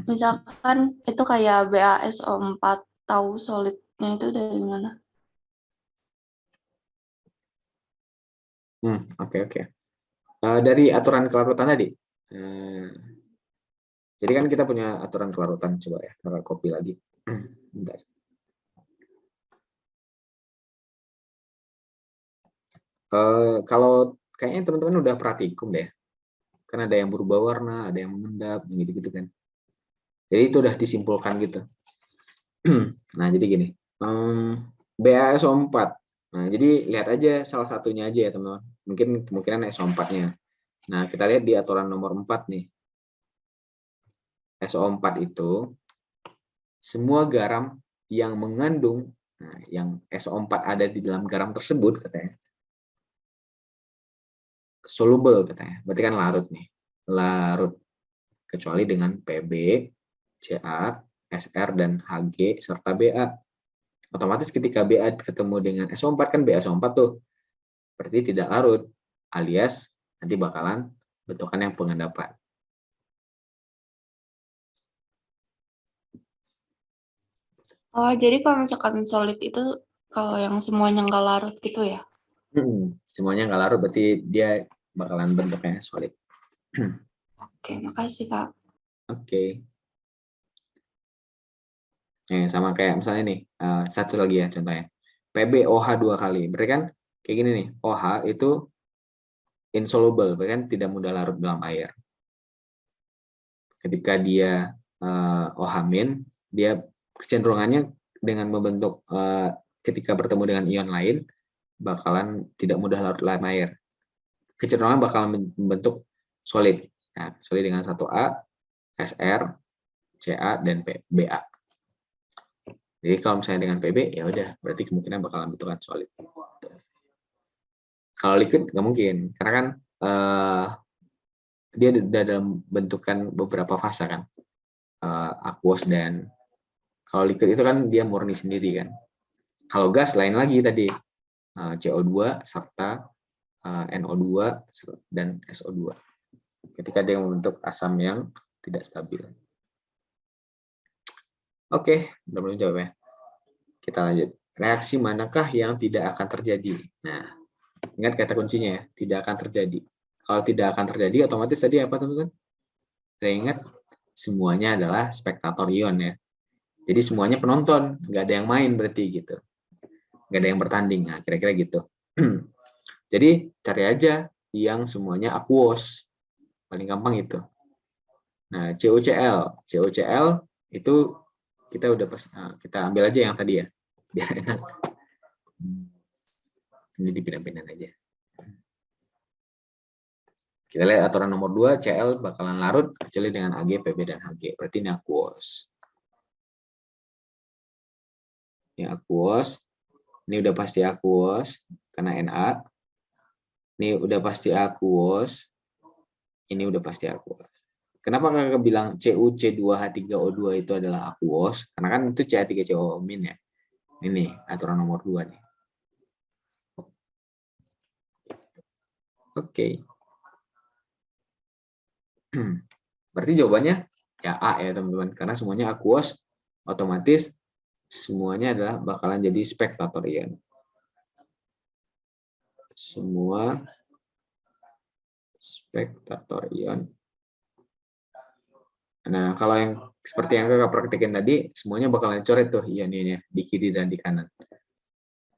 Misalkan itu kayak BaSO4, tahu solidnya itu dari mana? Oke. Dari aturan kelarutan tadi. Jadi kan kita punya aturan kelarutan, coba ya, kita copy lagi. Bentar. Kalau kayaknya teman-teman udah praktikum deh. Kan ada yang berubah warna, ada yang mengendap, gitu-gitu kan. Jadi itu udah disimpulkan gitu. Nah, jadi gini. BASO4. Nah, jadi lihat aja salah satunya aja ya, teman-teman. Mungkin kemungkinan SO4-nya. Nah, kita lihat di aturan nomor 4 nih. SO4 itu semua garam yang mengandung, nah, yang SO4 ada di dalam garam tersebut katanya, soluble katanya. Berarti kan larut nih. Larut. Kecuali dengan PB, Ca, Sr, dan Hg, serta Ba. Otomatis ketika Ba ketemu dengan SO4 kan BaSO4 tuh. Berarti tidak larut, alias nanti bakalan bentukan yang pengendapan. Oh, jadi kalau misalkan solid itu kalau yang semuanya nggak larut gitu ya? Semuanya nggak larut, berarti dia bakalan bentuknya solid. Oke, makasih Kak. Oke. Sama kayak misalnya nih, satu lagi ya contohnya. PbOH 2 kali. Berarti kan kayak gini nih, OH itu insoluble, berarti kan tidak mudah larut dalam air. Ketika dia OH-, dia kecenderungannya dengan membentuk ketika bertemu dengan ion lain bakalan tidak mudah larut dalam air. Kecenderungan bakalan membentuk solid. Nah, solid dengan 1A, Sr, Ca, dan Ba. Jadi kalau misalnya dengan Pb, ya udah, berarti kemungkinan bakalan bentukan solid. Kalau liquid nggak mungkin, karena kan dia dalam bentukan beberapa fase kan, aqueous, dan kalau liquid itu kan dia murni sendiri kan. Kalau gas lain lagi tadi, CO2 serta NO2 dan SO2. Ketika dia membentuk asam yang tidak stabil. Oke, udah belum jawab ya. Kita lanjut. Reaksi manakah yang tidak akan terjadi? Nah, ingat kata kuncinya ya, tidak akan terjadi. Kalau tidak akan terjadi, otomatis tadi apa teman-teman? Saya ingat, semuanya adalah spektator ion ya. Jadi semuanya penonton, nggak ada yang main berarti gitu. Nggak ada yang bertanding, nah kira-kira gitu. Jadi cari aja yang semuanya aqueous. Paling gampang itu. Nah, CuCl itu kita udah pas, kita ambil aja yang tadi ya, biar enak. Ini dipindah-pindah aja. Kita lihat aturan nomor 2, Cl bakalan larut kecuali dengan Ag, Pb, dan Hg. Berarti ini aqueous. Ini aqueous. Ini udah pasti aqueous karena Na. Ini udah pasti aqueous. Ini udah pasti aqueous. Kenapa kakak bilang CuC2H3O2 itu adalah aqueous? Karena kan itu Ca3CO- ya. Ini aturan nomor 2 nih. Oke. Berarti jawabannya ya A ya teman-teman. Karena semuanya aqueous, otomatis semuanya adalah bakalan jadi spektator ion. Semua spektator ion. Nah, kalau yang seperti yang kakak praktekin tadi, semuanya bakalan coret tuh ion-ionnya di kiri dan di kanan.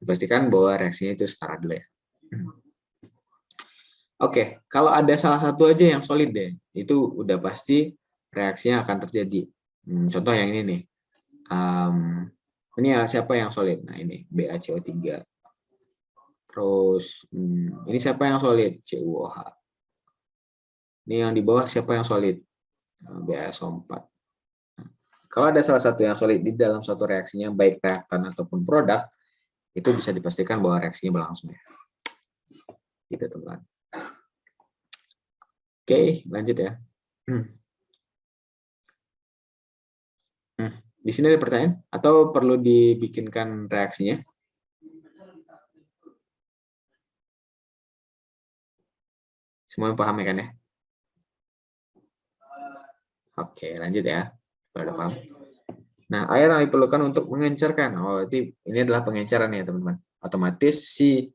Pastikan bahwa reaksinya itu setara dulu ya. Oke, kalau ada salah satu aja yang solid deh, itu udah pasti reaksinya akan terjadi. Contoh yang ini nih. Ini ya siapa yang solid? Nah, ini BaCO3. Terus ini siapa yang solid? CuOH. Ini yang di bawah siapa yang solid? BaSO4. Kalau ada salah satu yang solid di dalam suatu reaksinya, baik reaktan ataupun produk, itu bisa dipastikan bahwa reaksinya berlangsung ya. Gitu teman-teman. Oke, lanjut ya. Di sini ada pertanyaan? Atau perlu dibikinkan reaksinya? Semuanya paham ya kan ya? Oke, lanjut ya. Sudah paham? Nah, air yang diperlukan untuk mengencerkan. Oh, ini adalah pengenceran ya, teman-teman. Otomatis si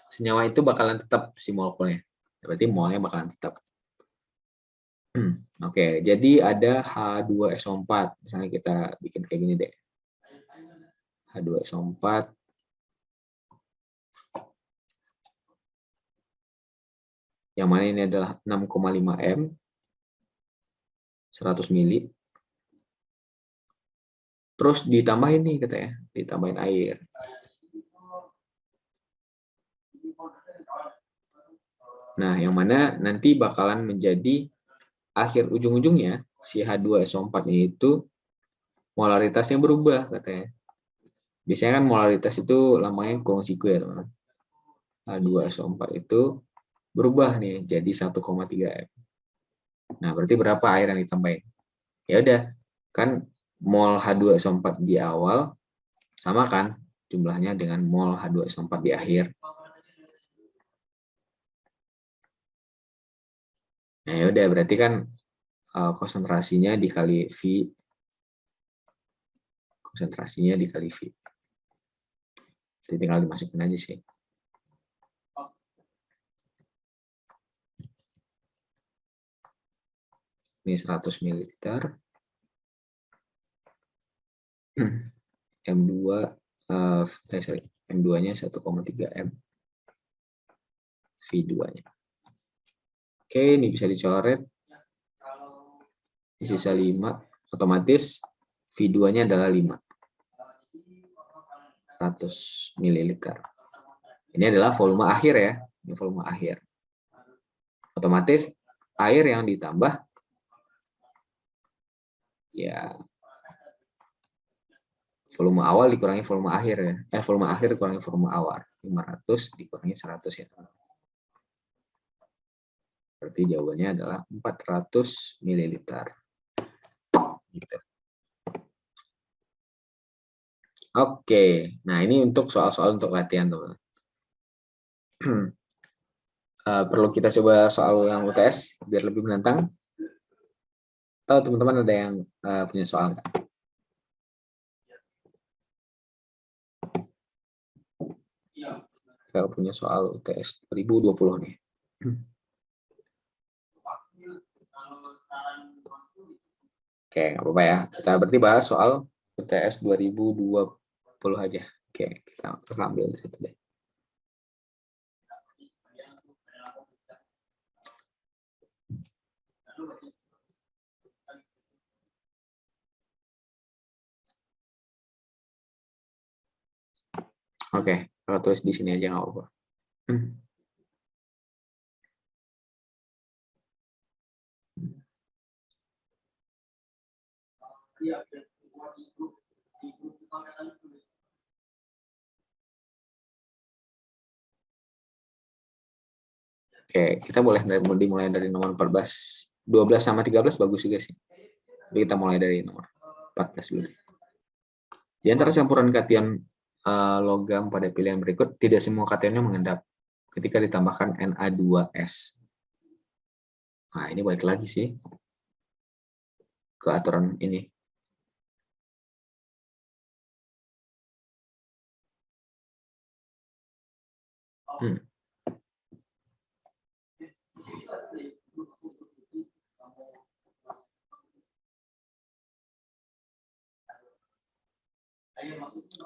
senyawa itu bakalan tetap si molekulnya. Berarti molnya bakalan tetap. Oke, jadi ada H2SO4. Misalnya kita bikin kayak gini deh. H2SO4. Yang mana ini adalah 6,5 M. 100 mili. Terus ditambahin nih katanya. Ditambahin air. Nah, yang mana nanti bakalan menjadi akhir ujung-ujungnya si H2SO4 ini itu molaritasnya berubah katanya. Biasanya kan molaritas itu lamanya kurung siku ya teman-teman. H2SO4 itu berubah nih jadi 1,3 M. Nah, berarti berapa air yang ditambahin? Ya udah, kan mol H2SO4 di awal sama kan jumlahnya dengan mol H2SO4 di akhir. Nah, ya udah berarti kan konsentrasinya dikali V. Konsentrasinya dikali V. Jadi tinggal dimasukin aja sih. Ini 100 ml. M2 M2-nya 1,3 M. V2-nya. Oke, ini bisa dicoret. Ini sisa 5. Otomatis V2-nya adalah 5. 100 ml. Ini adalah volume akhir ya. Ini volume akhir. Otomatis air yang ditambah ya volume awal dikurangi volume akhir ya. Volume akhir dikurangi volume awal. 500 dikurangi 100 ya. Berarti jawabannya adalah 400 ml. Gitu. Oke, nah ini untuk soal-soal untuk latihan teman-teman. Perlu kita coba soal yang UTS biar lebih menantang. Atau teman-teman ada yang punya soal nggak? Kalau punya soal UTS 2020 nih. Oke, nggak apa-apa ya. Kita berarti bahas soal UTS 2020 aja. Oke, kita ambil di situ deh. Oke, kalau tulis di sini aja nggak apa-apa. Oke, kita boleh dimulai dari nomor 14. 12 sama 13 bagus juga sih. Jadi kita mulai dari nomor 14 dulu. Di antara campuran kation logam pada pilihan berikut, tidak semua kationnya mengendap ketika ditambahkan Na2S. Nah, ini balik lagi sih ke aturan ini.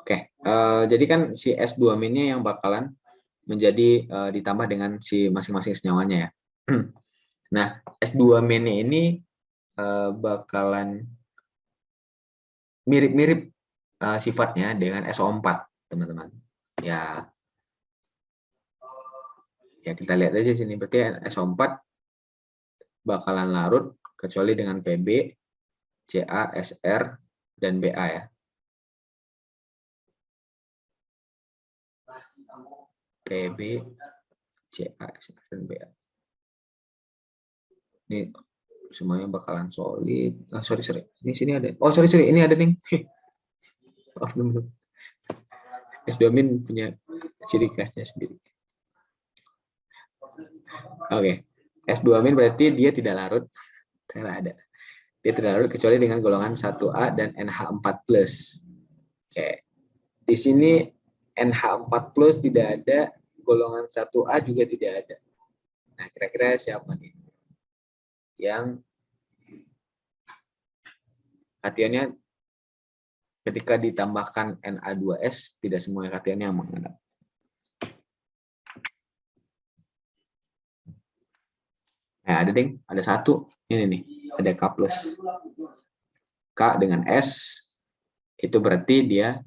Oke, jadi kan si S2-nya yang bakalan menjadi ditambah dengan si masing-masing senyawanya ya. Nah, S2-nya ini bakalan mirip-mirip sifatnya dengan SO4, teman-teman. Ya, kita lihat aja sini. Berarti SO4 bakalan larut kecuali dengan PB, CA, SR, dan BA ya. PB, CA, SR, dan BA. Ini semuanya bakalan solid. Sorry. Ini sini ada. Oh, sorry. Ini ada nih. Oh, belum. S2-min punya ciri khasnya sendiri. Oke. S2-min berarti dia tidak larut. Karena ada. Dia tidak larut kecuali dengan golongan 1A dan NH4+. Oke. Di sini NH4+ tidak ada, golongan 1A juga tidak ada. Nah, kira-kira siapa nih yang kationnya ketika ditambahkan Na2S, tidak semua kationnya mengendap. Nah, ada satu, ini nih, ada K+. K dengan S, itu berarti dia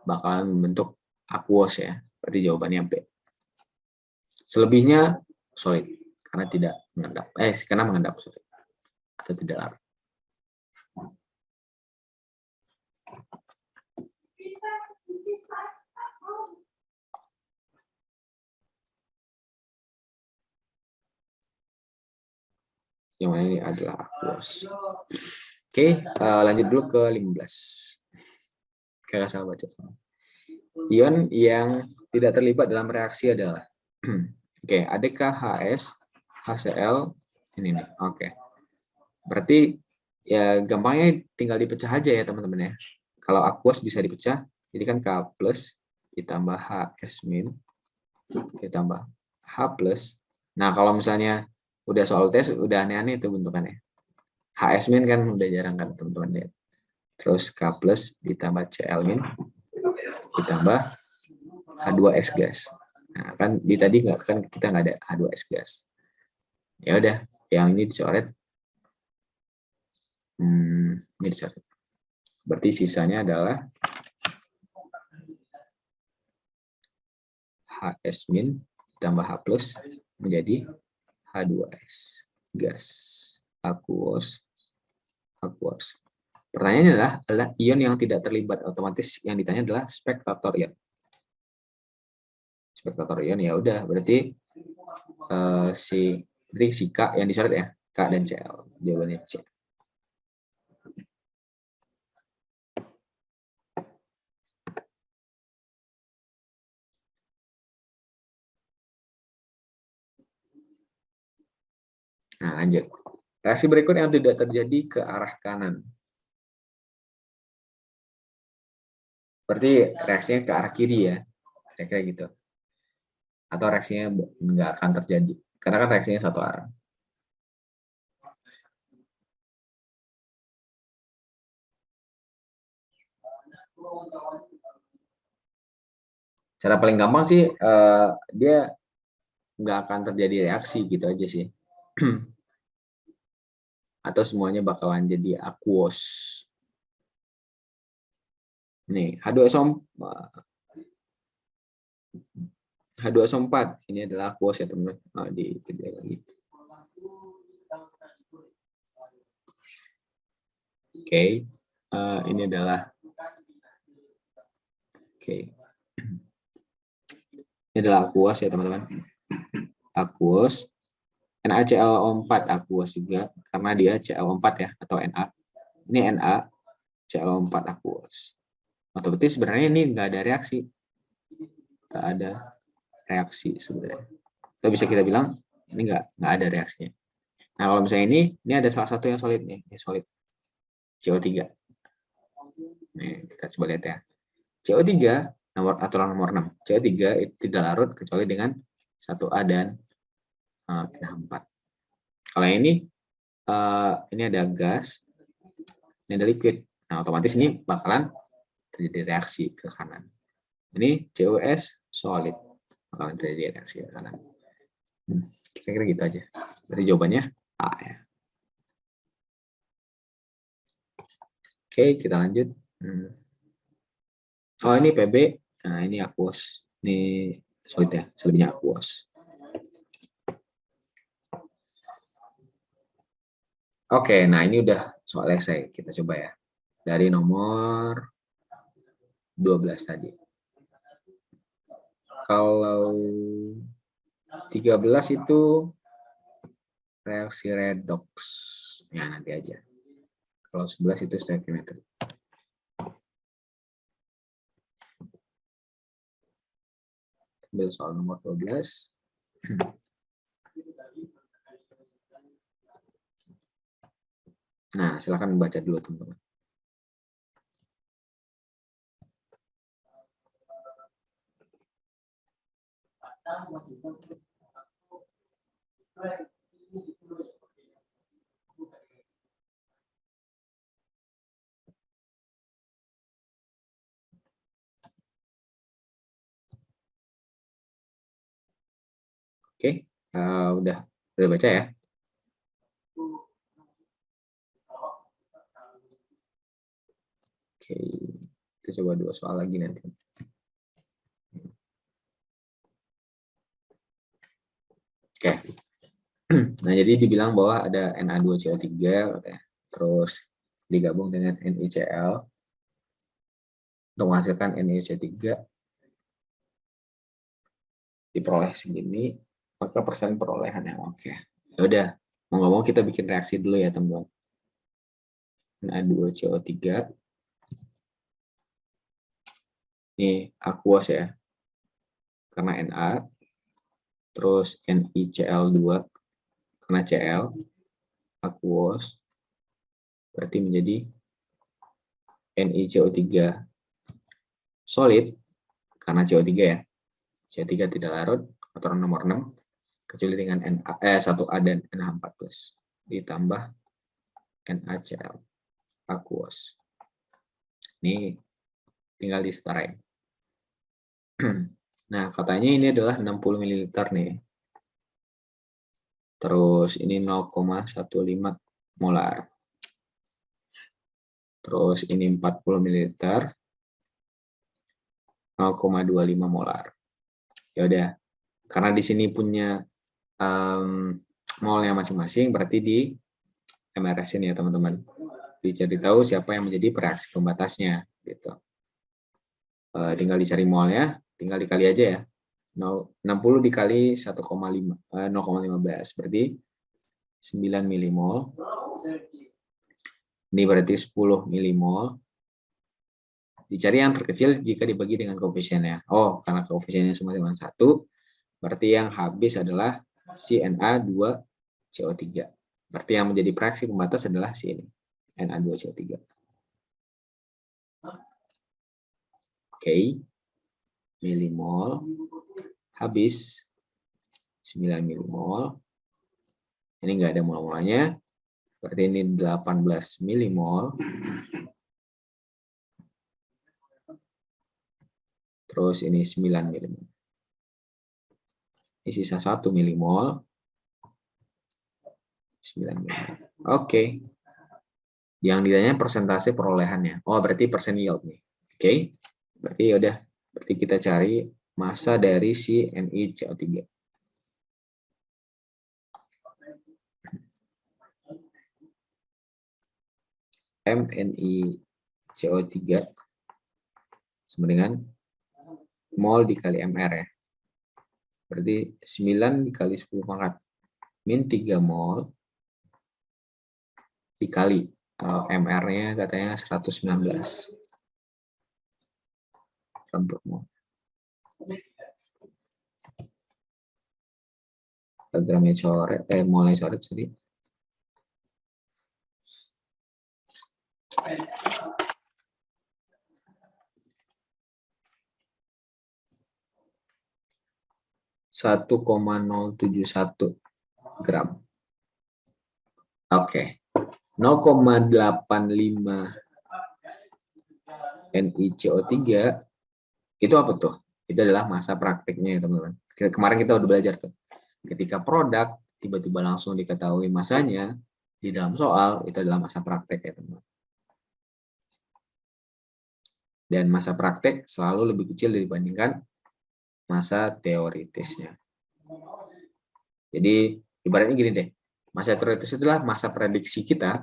bakalan membentuk aqueous ya, berarti jawabannya B. Selebihnya solid, karena tidak mengendap, karena mengendap, sorry, atau tidak larut. Yang mana ini adalah aqueous. Oke, lanjut dulu ke 15. Kakak salah baca. Ion yang tidak terlibat dalam reaksi adalah oke, AdKHS, HCl, ini nih. Oke. Berarti ya gampangnya tinggal dipecah aja ya teman-teman ya. Kalau aqueous bisa dipecah, jadi kan K+ ditambah HS- ditambah H+. Nah, kalau misalnya udah soal tes udah aneh-aneh itu bentukannya. HS- kan udah jarang kan teman-teman lihat. Terus K+ ditambah Cl- ditambah H2S gas. Nah, kan di tadi kan kita nggak ada H2S gas. Ya udah, yang ini dicoret. Ini dicoret. Berarti sisanya adalah HS- ditambah H+ menjadi H2S gas aqueous. Pertanyaannya adalah ion yang tidak terlibat, otomatis yang ditanya adalah spektator ion. Spektator ion ya udah berarti si K yang dicoret ya, K dan Cl. Jawabannya C. Nah, lanjut. Reaksi berikut yang tidak terjadi ke arah kanan. Berarti reaksinya ke arah kiri ya, kira-kira gitu. Atau reaksinya nggak akan terjadi, karena kan reaksinya satu arah. Cara paling gampang sih, dia nggak akan terjadi reaksi gitu aja sih. Atau semuanya bakalan jadi aqueous. Nih, H2SO4 ini adalah aqueous ya teman-teman. Dikit lagi. Oke, ini adalah ini adalah aqueous ya teman-teman. Aqueous. NaClO4 aqueous juga karena dia Cl4 ya, atau Na. Ini NaClO4 aqueous. Otomatis sebenarnya ini nggak ada reaksi. Nggak ada reaksi sebenarnya. Atau bisa kita bilang ini nggak ada reaksinya. Nah, kalau misalnya ini ada salah satu yang solid nih, ini solid. CO3. Nih, kita coba lihat ya. CO3 aturan nomor 6. CO3 itu tidak larut kecuali dengan 1A dan NH4. Kalau ini ada gas, ini ada liquid. Nah, otomatis ini bakalan terjadi reaksi ke kanan. Ini COS solid, bakalan terjadi reaksi ke kanan. Kira-kira gitu aja. Jadi jawabannya A ya. Oke, kita lanjut. Oh, ini PB. Nah, ini aqueous. Ini solid ya, selebihnya aqueous. Oke, nah ini udah soal esai. Kita coba ya. Dari nomor 12 tadi. Kalau 13 itu reaksi redox. Ya, nanti aja. Kalau 11 itu stoichiometry. Ambil soal nomor 12. Nah, silakan membaca dulu teman-teman. Oke, udah baca ya? Oke, kita coba 2 soal lagi nanti. Oke. Nah, jadi dibilang bahwa ada Na2CO3 katanya. Terus digabung dengan NiCl untuk menghasilkan NiCO3 diperoleh segini, maka persen perolehan yang oke. Ya udah, mau nggak mau kita bikin reaksi dulu ya, teman-teman. Na2CO3 ini aqueous ya, karena Na, terus NiCl2 karena Cl, aqueous, berarti menjadi NiCO3 solid, karena CO3 ya, CO3 tidak larut, aturan nomor 6, kecuali dengan 1A dan NH4+, ditambah NaCl, aqueous. Ini tinggal disetarain. Nah, katanya ini adalah 60 ml nih. Terus ini 0,15 molar. Terus ini 40 ml, 0,25 molar. Ya udah, karena di sini punya molnya masing-masing, berarti di MRS-in ya teman-teman. Dicari tahu siapa yang menjadi pereaksi pembatasnya gitu. Tinggal dicari molnya, tinggal dikali aja ya. 60 dikali 1,5 0,15 berarti 9 milimol. Ini berarti 10 milimol. Dicari yang terkecil jika dibagi dengan koefisiennya. Oh, karena koefisiennya sama dengan 1, berarti yang habis adalah si Na2CO3. Berarti yang menjadi reaksi pembatas adalah si ini, Na2CO3. Oke. Milimol habis 9 milimol. Ini enggak ada mol-molnya. Berarti ini 18 milimol. Terus ini 9 milimol. Ini sisa 1 milimol. 9 milimol. Oke. Yang ditanya persentase perolehannya. Oh, berarti persen yield nih. Oke. Berarti yaudah. Berarti kita cari massa dari si NiCO3. MnCO3 sama dengan mol dikali MR ya. Berarti 9 dikali 10 pangkat. Min 3 mol dikali MR-nya katanya 119 gram per mol. Gramnya coret, molnya coret jadi. Satu 1,071 gram. Oke. 0,85 NiCO3 itu apa tuh? Itu adalah massa praktiknya ya teman-teman. Kemarin kita udah belajar tuh. Ketika produk tiba-tiba langsung diketahui massanya di dalam soal, itu adalah massa praktek ya teman-teman. Dan massa praktek selalu lebih kecil dibandingkan massa teoritisnya. Jadi ibaratnya gini deh, massa teoritis itulah massa prediksi kita,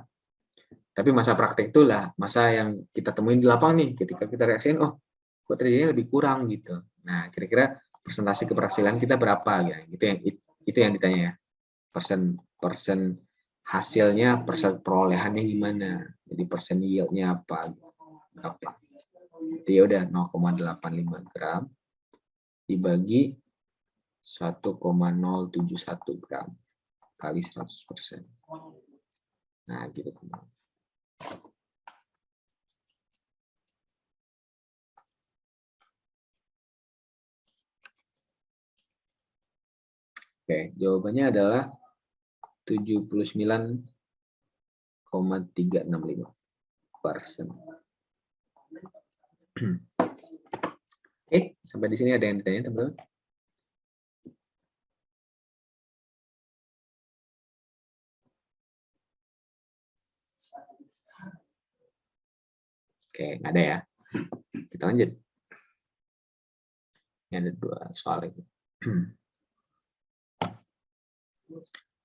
tapi massa praktek itulah massa yang kita temuin di lapangan nih, ketika kita reaksiin, oh kok terjadinya lebih kurang gitu. Nah, kira-kira persentase keberhasilan kita berapa gitu. Itu yang ditanya ya. Persen hasilnya, persen perolehannya gimana? Jadi persen yieldnya apa? Itu ya udah 0,85 gram dibagi 1,071 gram kali 100%. Nah, gitu teman. Oke, jawabannya adalah 79,365%. Oke, sampai di sini ada yang ditanya, teman-teman? Oke, nggak ada ya. Kita lanjut. Ini ada 2 soal ini.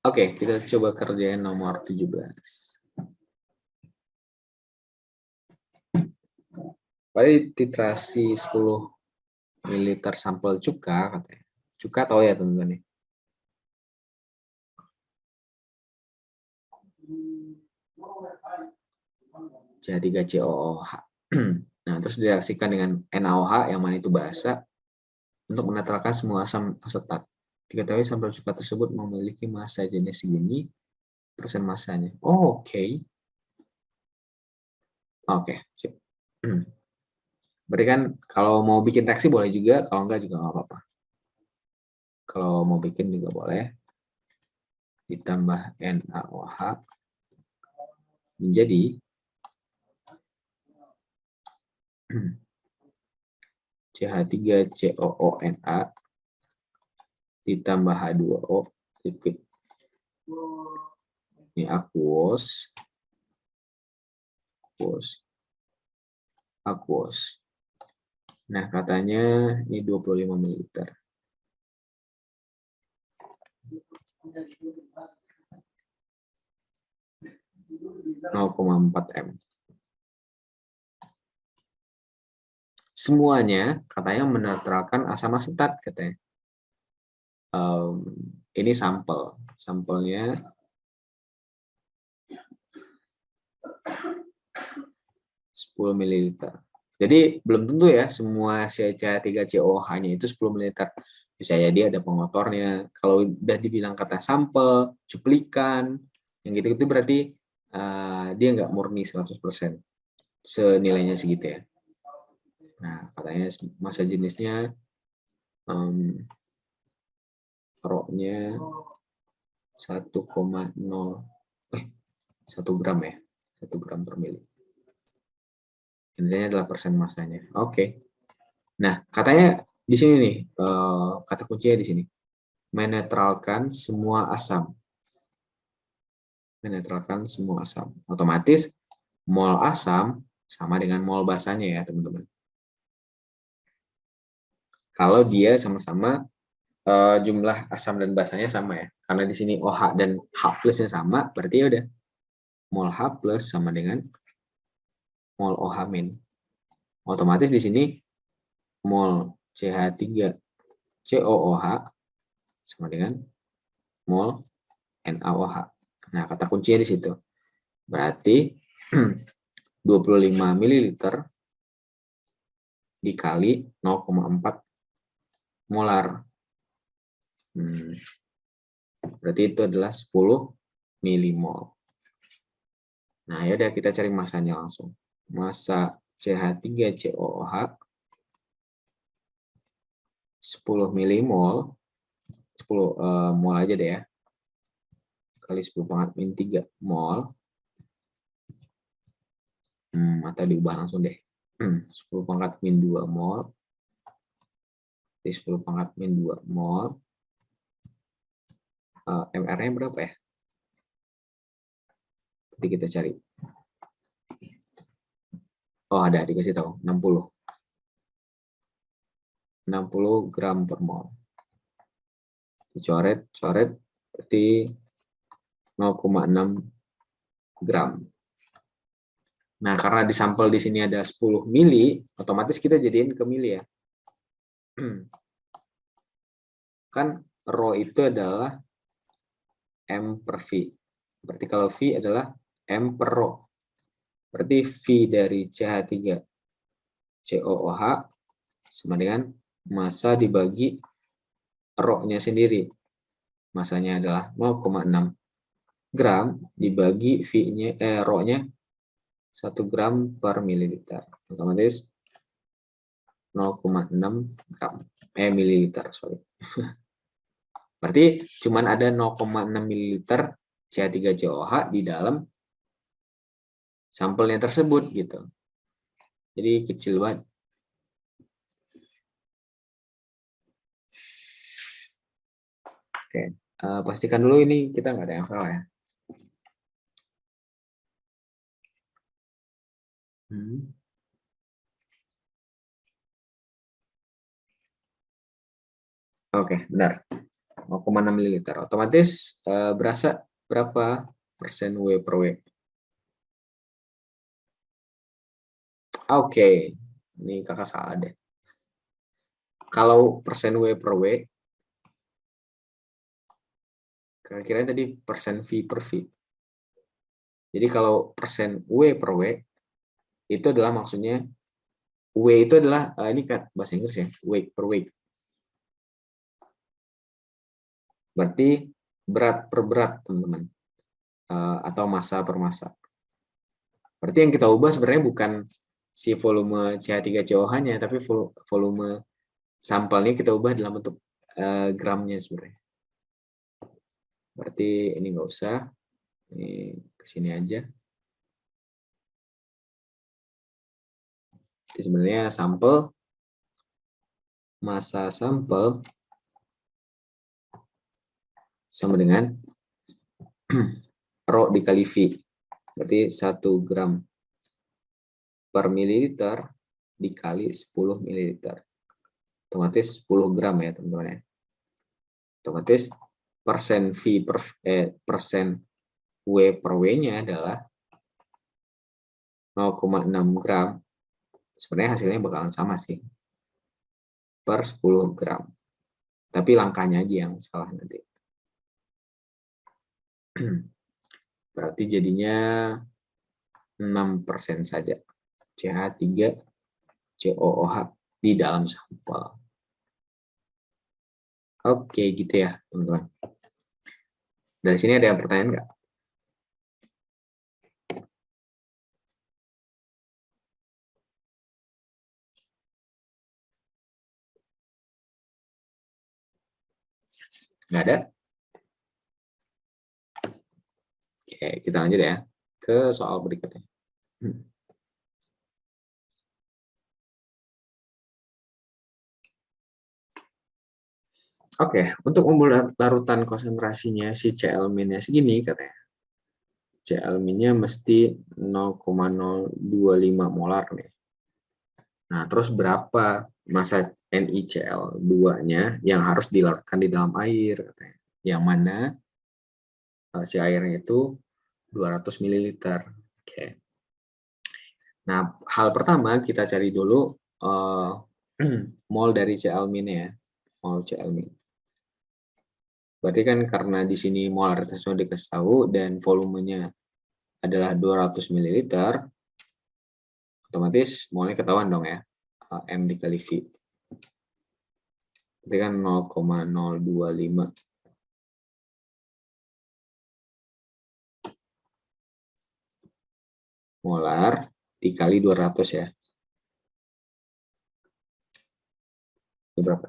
Oke, kita coba kerjain nomor 17. Pada titrasi 10 ml sampel cuka, katanya. Cuka tahu ya teman-teman nih. CH3COOH. Nah, terus direaksikan dengan NaOH yang mana itu basa untuk menetralkan semua asam asetat. Diketahui sampel cuka tersebut memiliki massa jenis segini, persen massanya. Oh, oke. Oke, sip. Berarti kan kalau mau bikin reaksi boleh juga, kalau enggak juga nggak apa-apa. Kalau mau bikin juga boleh. Ditambah NaOH menjadi CH3COONA ditambah H2O liquid. Ini aqueous. Nah, katanya ini 25 ml. 0,4 M. Semuanya katanya menetralkan asam asetat katanya. Ini sampelnya 10 ml. Jadi belum tentu ya semua CH3COOH-nya itu 10 ml. Bisa jadi ada pengotornya. Kalau udah dibilang kata sampel, cuplikan, yang gitu-gitu berarti dia nggak murni 100%. Senilainya segitu ya. Nah, katanya massa jenisnya rho-nya 1,0 1 gram ya. 1 gram per mili. Intinya adalah persen massanya. Oke. Nah, katanya di sini nih, kata kuncinya di sini. Menetralkan semua asam. Menetralkan semua asam. Otomatis mol asam sama dengan mol basanya ya, teman-teman. Kalau dia sama-sama jumlah asam dan basanya sama ya. Karena di sini OH dan H plusnya sama, berarti ya udah mol H plus sama dengan mol OH min. Otomatis di sini mol CH3COOH sama dengan mol NaOH. Nah, kata kuncinya di situ. Berarti 25 ml dikali 0,4 molar. Berarti itu adalah 10 milimol. Nah, ya udah kita cari massanya langsung. Massa CH3COOH 10 milimol, 10 mol aja deh ya. Kali 10 pangkat min 3 mol. Atau diubah langsung deh. 10 pangkat min 2 mol. Di 10 pangkat min 2 mol. MR-nya berapa ya? Nanti kita cari. Oh, ada, dikasih tahu. 60 gram per mol. Dicoret, berarti 0,6 gram. Nah, karena di sampel di sini ada 10 mili, otomatis kita jadiin ke mili ya. Kan rho itu adalah M per V. Berarti kalau V adalah M per rho. Berarti V dari CH3COOH sama dengan massa dibagi rho-nya sendiri. Massanya adalah 0,6 gram dibagi V-nya rho-nya 1 gram per mililiter. Otomatis 0,6 gram mililiter, sorry. Berarti cuman ada 0,6 mililiter CH3COOH di dalam sampelnya tersebut gitu. Jadi kecil banget. Oke, pastikan dulu ini kita nggak ada yang salah ya. Oke, benar. 0,6 ml. Otomatis berasa berapa persen W per W? Oke, ini kakak salah deh. Kalau persen W per W, kira-kira tadi persen V per V. Jadi kalau persen W per W, itu adalah maksudnya, W itu adalah, ini kan bahasa Inggris ya, weight per weight. Berarti berat per berat, teman-teman. Atau massa per massa. Berarti yang kita ubah sebenarnya bukan si volume CH3COH-nya, tapi volume sampelnya kita ubah dalam bentuk gramnya sebenarnya. Berarti ini nggak usah, ini kesini aja. Jadi sebenarnya sampel, massa sampel sama dengan rho dikali V. Berarti 1 gram per mililiter dikali 10 mililiter. Otomatis 10 gram ya teman-teman ya. Otomatis persen V per persen W per W-nya adalah 0,6 gram. Sebenarnya hasilnya bakalan sama sih. Per 10 gram. Tapi langkahnya aja yang salah nanti. Berarti jadinya 6% saja. CH3COOH di dalam sampel. Oke, gitu ya, teman-teman. Dari sini ada yang pertanyaan nggak? Nggak ada? Oke, kita lanjut ya ke soal berikutnya. Oke, untuk membuat larutan konsentrasinya si Cl-nya segini katanya. Cl-nya mesti 0,025 molar nih. Nah, terus berapa massa NiCl2-nya yang harus dilarutkan di dalam air katanya. Yang mana si airnya itu 200 ml. Oke. Nah, hal pertama kita cari dulu mol dari Cl-nya ya. Mol Cl-. Berarti kan karena di sini molaritasnya dikasih tahu dan volumenya adalah 200 ml, otomatis molnya ketahuan dong ya. M dikali V. Berarti kan 0,025. Molar dikali 200 ya. Ini berapa?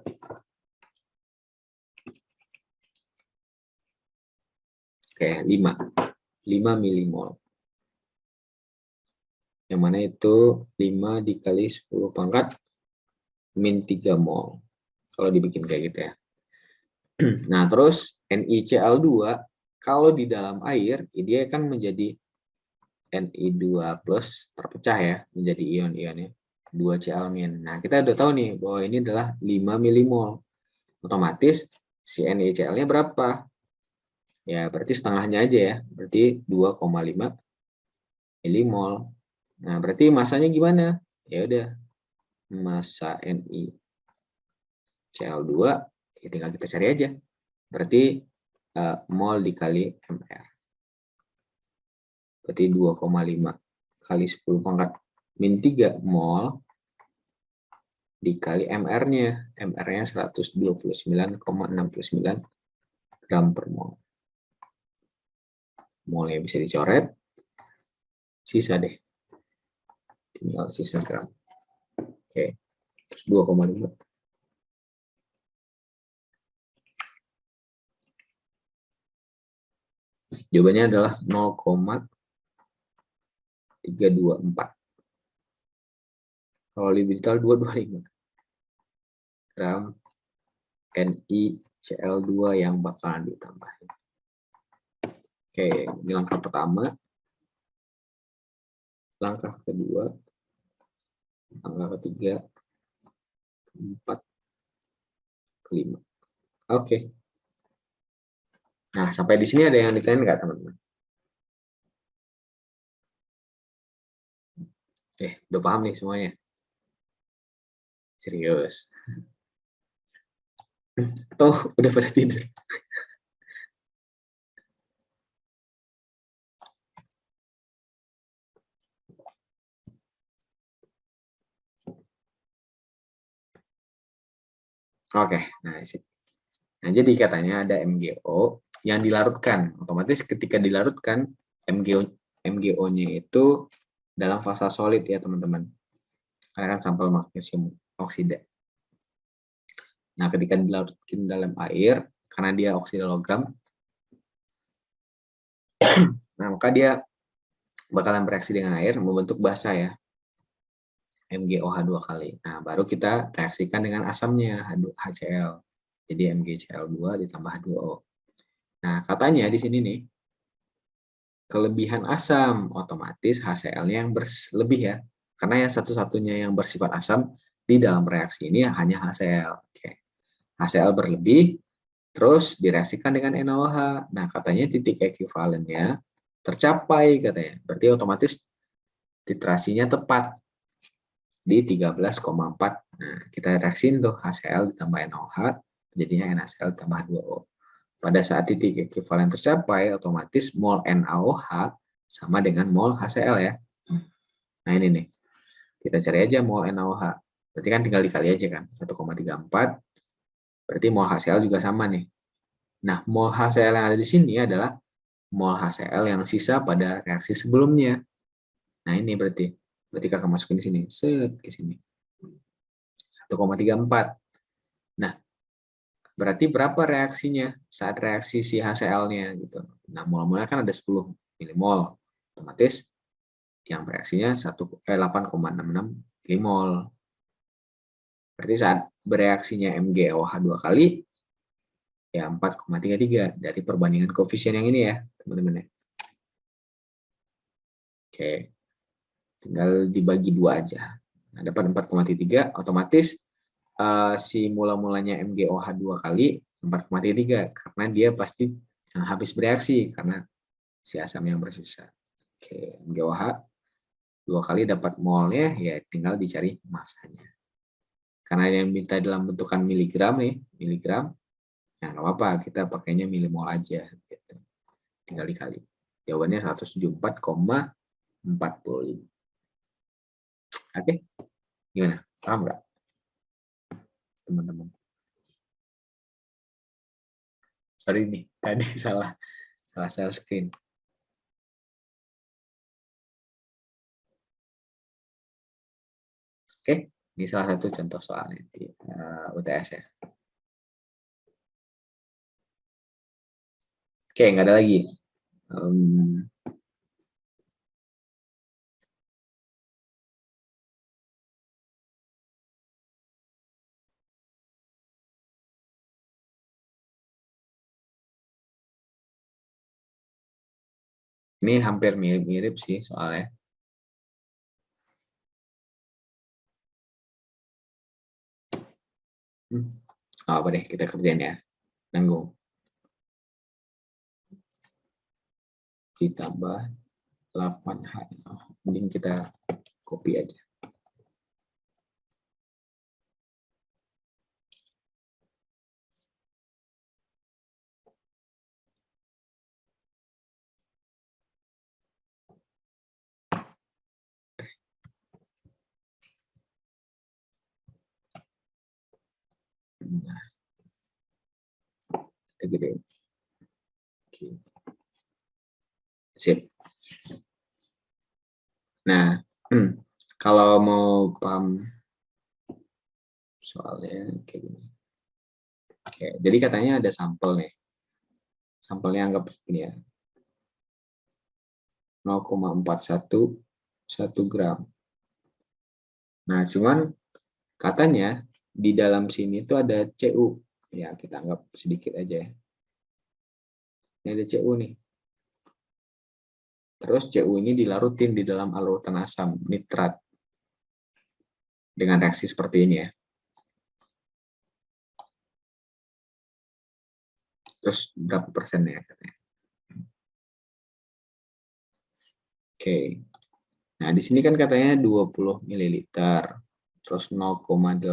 Oke, 5 milimol. Yang mana itu 5 dikali 10 pangkat min 3 mol. Kalau dibikin kayak gitu ya. Nah, terus NiCl2 kalau di dalam air, dia akan menjadi Ni2+ terpecah ya, menjadi ion-ionnya 2Cl-. Nah, kita udah tahu nih bahwa ini adalah 5 milimol. Otomatis si NiCl-nya berapa? Ya, berarti setengahnya aja ya. Berarti 2,5 milimol. Nah, berarti masanya gimana? Ya udah. Massa NiCl2 ya tinggal kita cari aja. Berarti mol dikali mR. Berarti 2,5 kali 10 pangkat min 3 mol dikali mR-nya. mR-nya 129,69 gram per mol. Molnya bisa dicoret. Sisa deh. Tinggal sisa gram. Oke. Terus 2,5. Jawabannya adalah 0,324. Kalau lebih detail 225 gram NiCl2 yang bakalan ditambahin. Oke, ini langkah pertama. Langkah kedua, Angka ketiga, keempat, kelima. Oke. Nah, sampai di sini ada yang ditanya nggak, teman-teman? Udah paham nih semuanya? Serius? Atau udah pada tidur? Oke, nah jadi katanya ada MgO yang dilarutkan. Otomatis ketika dilarutkan, MgO-nya itu dalam fasa solid ya teman-teman. Karena kan sampel magnesium oksida. Nah, ketika dilarutkan dalam air, karena dia oksida logam, nah maka dia bakalan bereaksi dengan air membentuk basa ya, MgOH 2 kali. Nah, baru kita reaksikan dengan asamnya, HCl. Jadi MgCl2 ditambah H2O. Nah, katanya di sini nih, kelebihan asam, otomatis HCl-nya yang berlebih ya. Karena yang satu-satunya yang bersifat asam di dalam reaksi ini hanya HCl. Oke. HCl berlebih, terus direaksikan dengan NaOH. Nah, katanya titik ekuivalennya tercapai katanya. Berarti otomatis titrasinya tepat di 13,4. Nah, kita reaksiin tuh HCl ditambah NaOH, jadinya NaCl tambah 2O. Pada saat titik ekuivalen tercapai, otomatis mol NaOH sama dengan mol HCl ya. Nah, ini nih. Kita cari aja mol NaOH. Berarti kan tinggal dikali aja kan. 1,34. Berarti mol HCl juga sama nih. Nah, mol HCl yang ada di sini adalah mol HCl yang sisa pada reaksi sebelumnya. Nah, ini berarti kakak masukin di sini. Set ke sini. 1,34. Nah, berarti berapa reaksinya saat reaksi si HCl-nya gitu. Nah, mol-molnya kan ada 10 milimol. Otomatis yang bereaksinya 8,66 milimol. Berarti saat bereaksinya MgOH 2 kali, ya 4,33 dari perbandingan koefisien yang ini ya, teman-teman ya. Oke, tinggal dibagi 2 aja. Nah, dapat 4,33, otomatis si mula-mulanya MgOH 2 kali 4,33, karena dia pasti habis bereaksi, karena si asam yang bersisa. Oke, MgOH 2 kali dapat molnya, ya tinggal dicari masanya. Karena yang minta dalam bentukan miligram nih, miligram, ya nggak apa-apa, kita pakainya milimol aja. Gitu. Tinggal dikali. Jawabannya 174,45. Oke, gimana? Paham nggak, teman-teman? Sorry nih, tadi salah share screen. Oke, ini salah satu contoh soalnya di UTS ya. Oke, nggak ada lagi. Ini hampir mirip-mirip sih soalnya. Apa deh, kita kerjain ya. Nanggung. Ditambah 8H. Mending kita copy aja. Nah, kita gedein. Oke. Sip. Nah, kalau mau paham soalnya kayak gini. Oke, jadi katanya ada sampel nih. Sampelnya anggap ini ya. 0,41 gram. Nah, cuman katanya di dalam sini tuh ada CU. Ya, kita anggap sedikit aja ya. Ini ada CU nih. Terus CU ini dilarutin di dalam larutan asam nitrat. dengan reaksi seperti ini ya. Terus berapa persennya katanya. Oke. Nah, di sini kan katanya 20 ml. Terus 0,8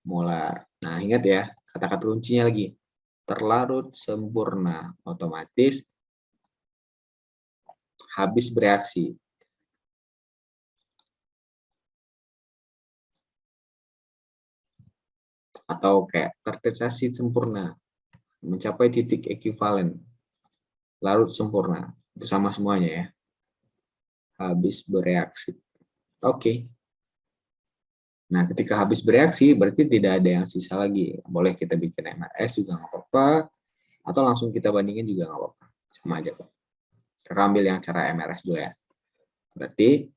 molar. Nah, ingat ya, kata-kata kuncinya lagi. Terlarut sempurna, otomatis habis bereaksi. Atau kayak tertitrasi sempurna, mencapai titik ekuivalen, larut sempurna. Itu sama semuanya ya. Habis bereaksi. Oke. Nah, ketika habis bereaksi, berarti tidak ada yang sisa lagi. Boleh kita bikin MRS juga nggak apa-apa, atau langsung kita bandingin juga nggak apa-apa. Sama aja kok. Kita ambil yang cara MRS dulu ya. Berarti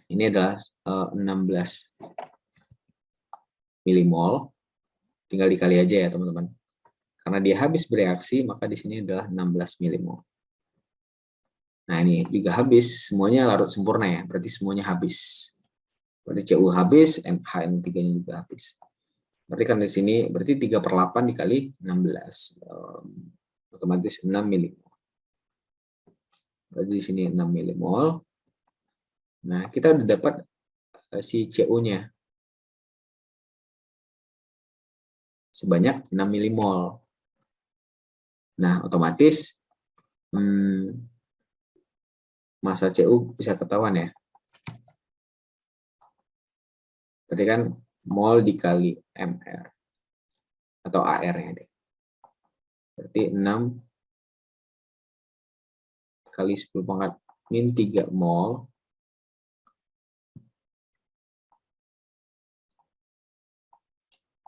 ini adalah 16 milimol. Tinggal dikali aja ya teman-teman. Karena dia habis bereaksi, maka di sini adalah 16 milimol. Nah, ini juga habis, semuanya larut sempurna ya. Berarti semuanya habis. Berarti Cu habis, HN3-nya juga habis. Berarti kan di sini berarti 3/8 dikali 16. Otomatis 6 milimol. Berarti di sini 6 milimol. Nah, kita udah dapat si Cu-nya. Sebanyak 6 milimol. Nah, otomatis massa Cu bisa ketahuan ya. Berarti kan mol dikali mr atau ar-nya deh. Berarti 6 kali 10 pangkat min 3 mol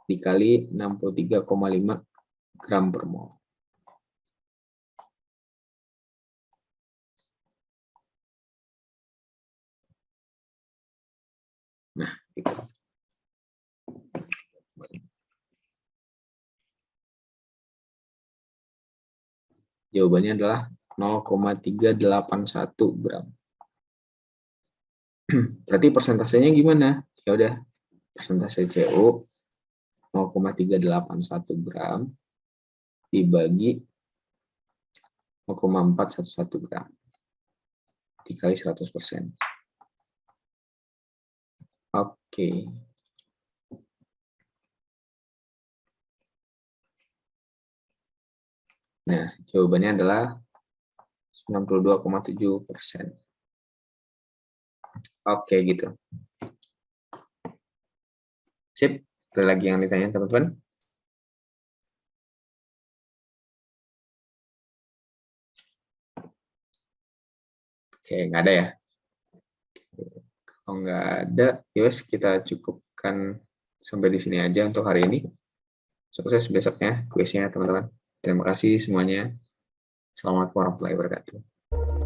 dikali 63,5 gram per mol. Nah, gitu. Jawabannya adalah 0,381 gram. Berarti persentasenya gimana? Ya udah, persentase Cu 0,381 gram dibagi 0,411 gram dikali 100%. Oke. Nah, jawabannya adalah 92,7%. Oke, gitu. Sip. Ada lagi yang ditanya, teman-teman? Oke, nggak ada ya? Kalau nggak ada, yos kita cukupkan sampai di sini aja untuk hari ini. Sukses besoknya kuisnya, teman-teman. Terima kasih semuanya. Assalamualaikum warahmatullahi wabarakatuh.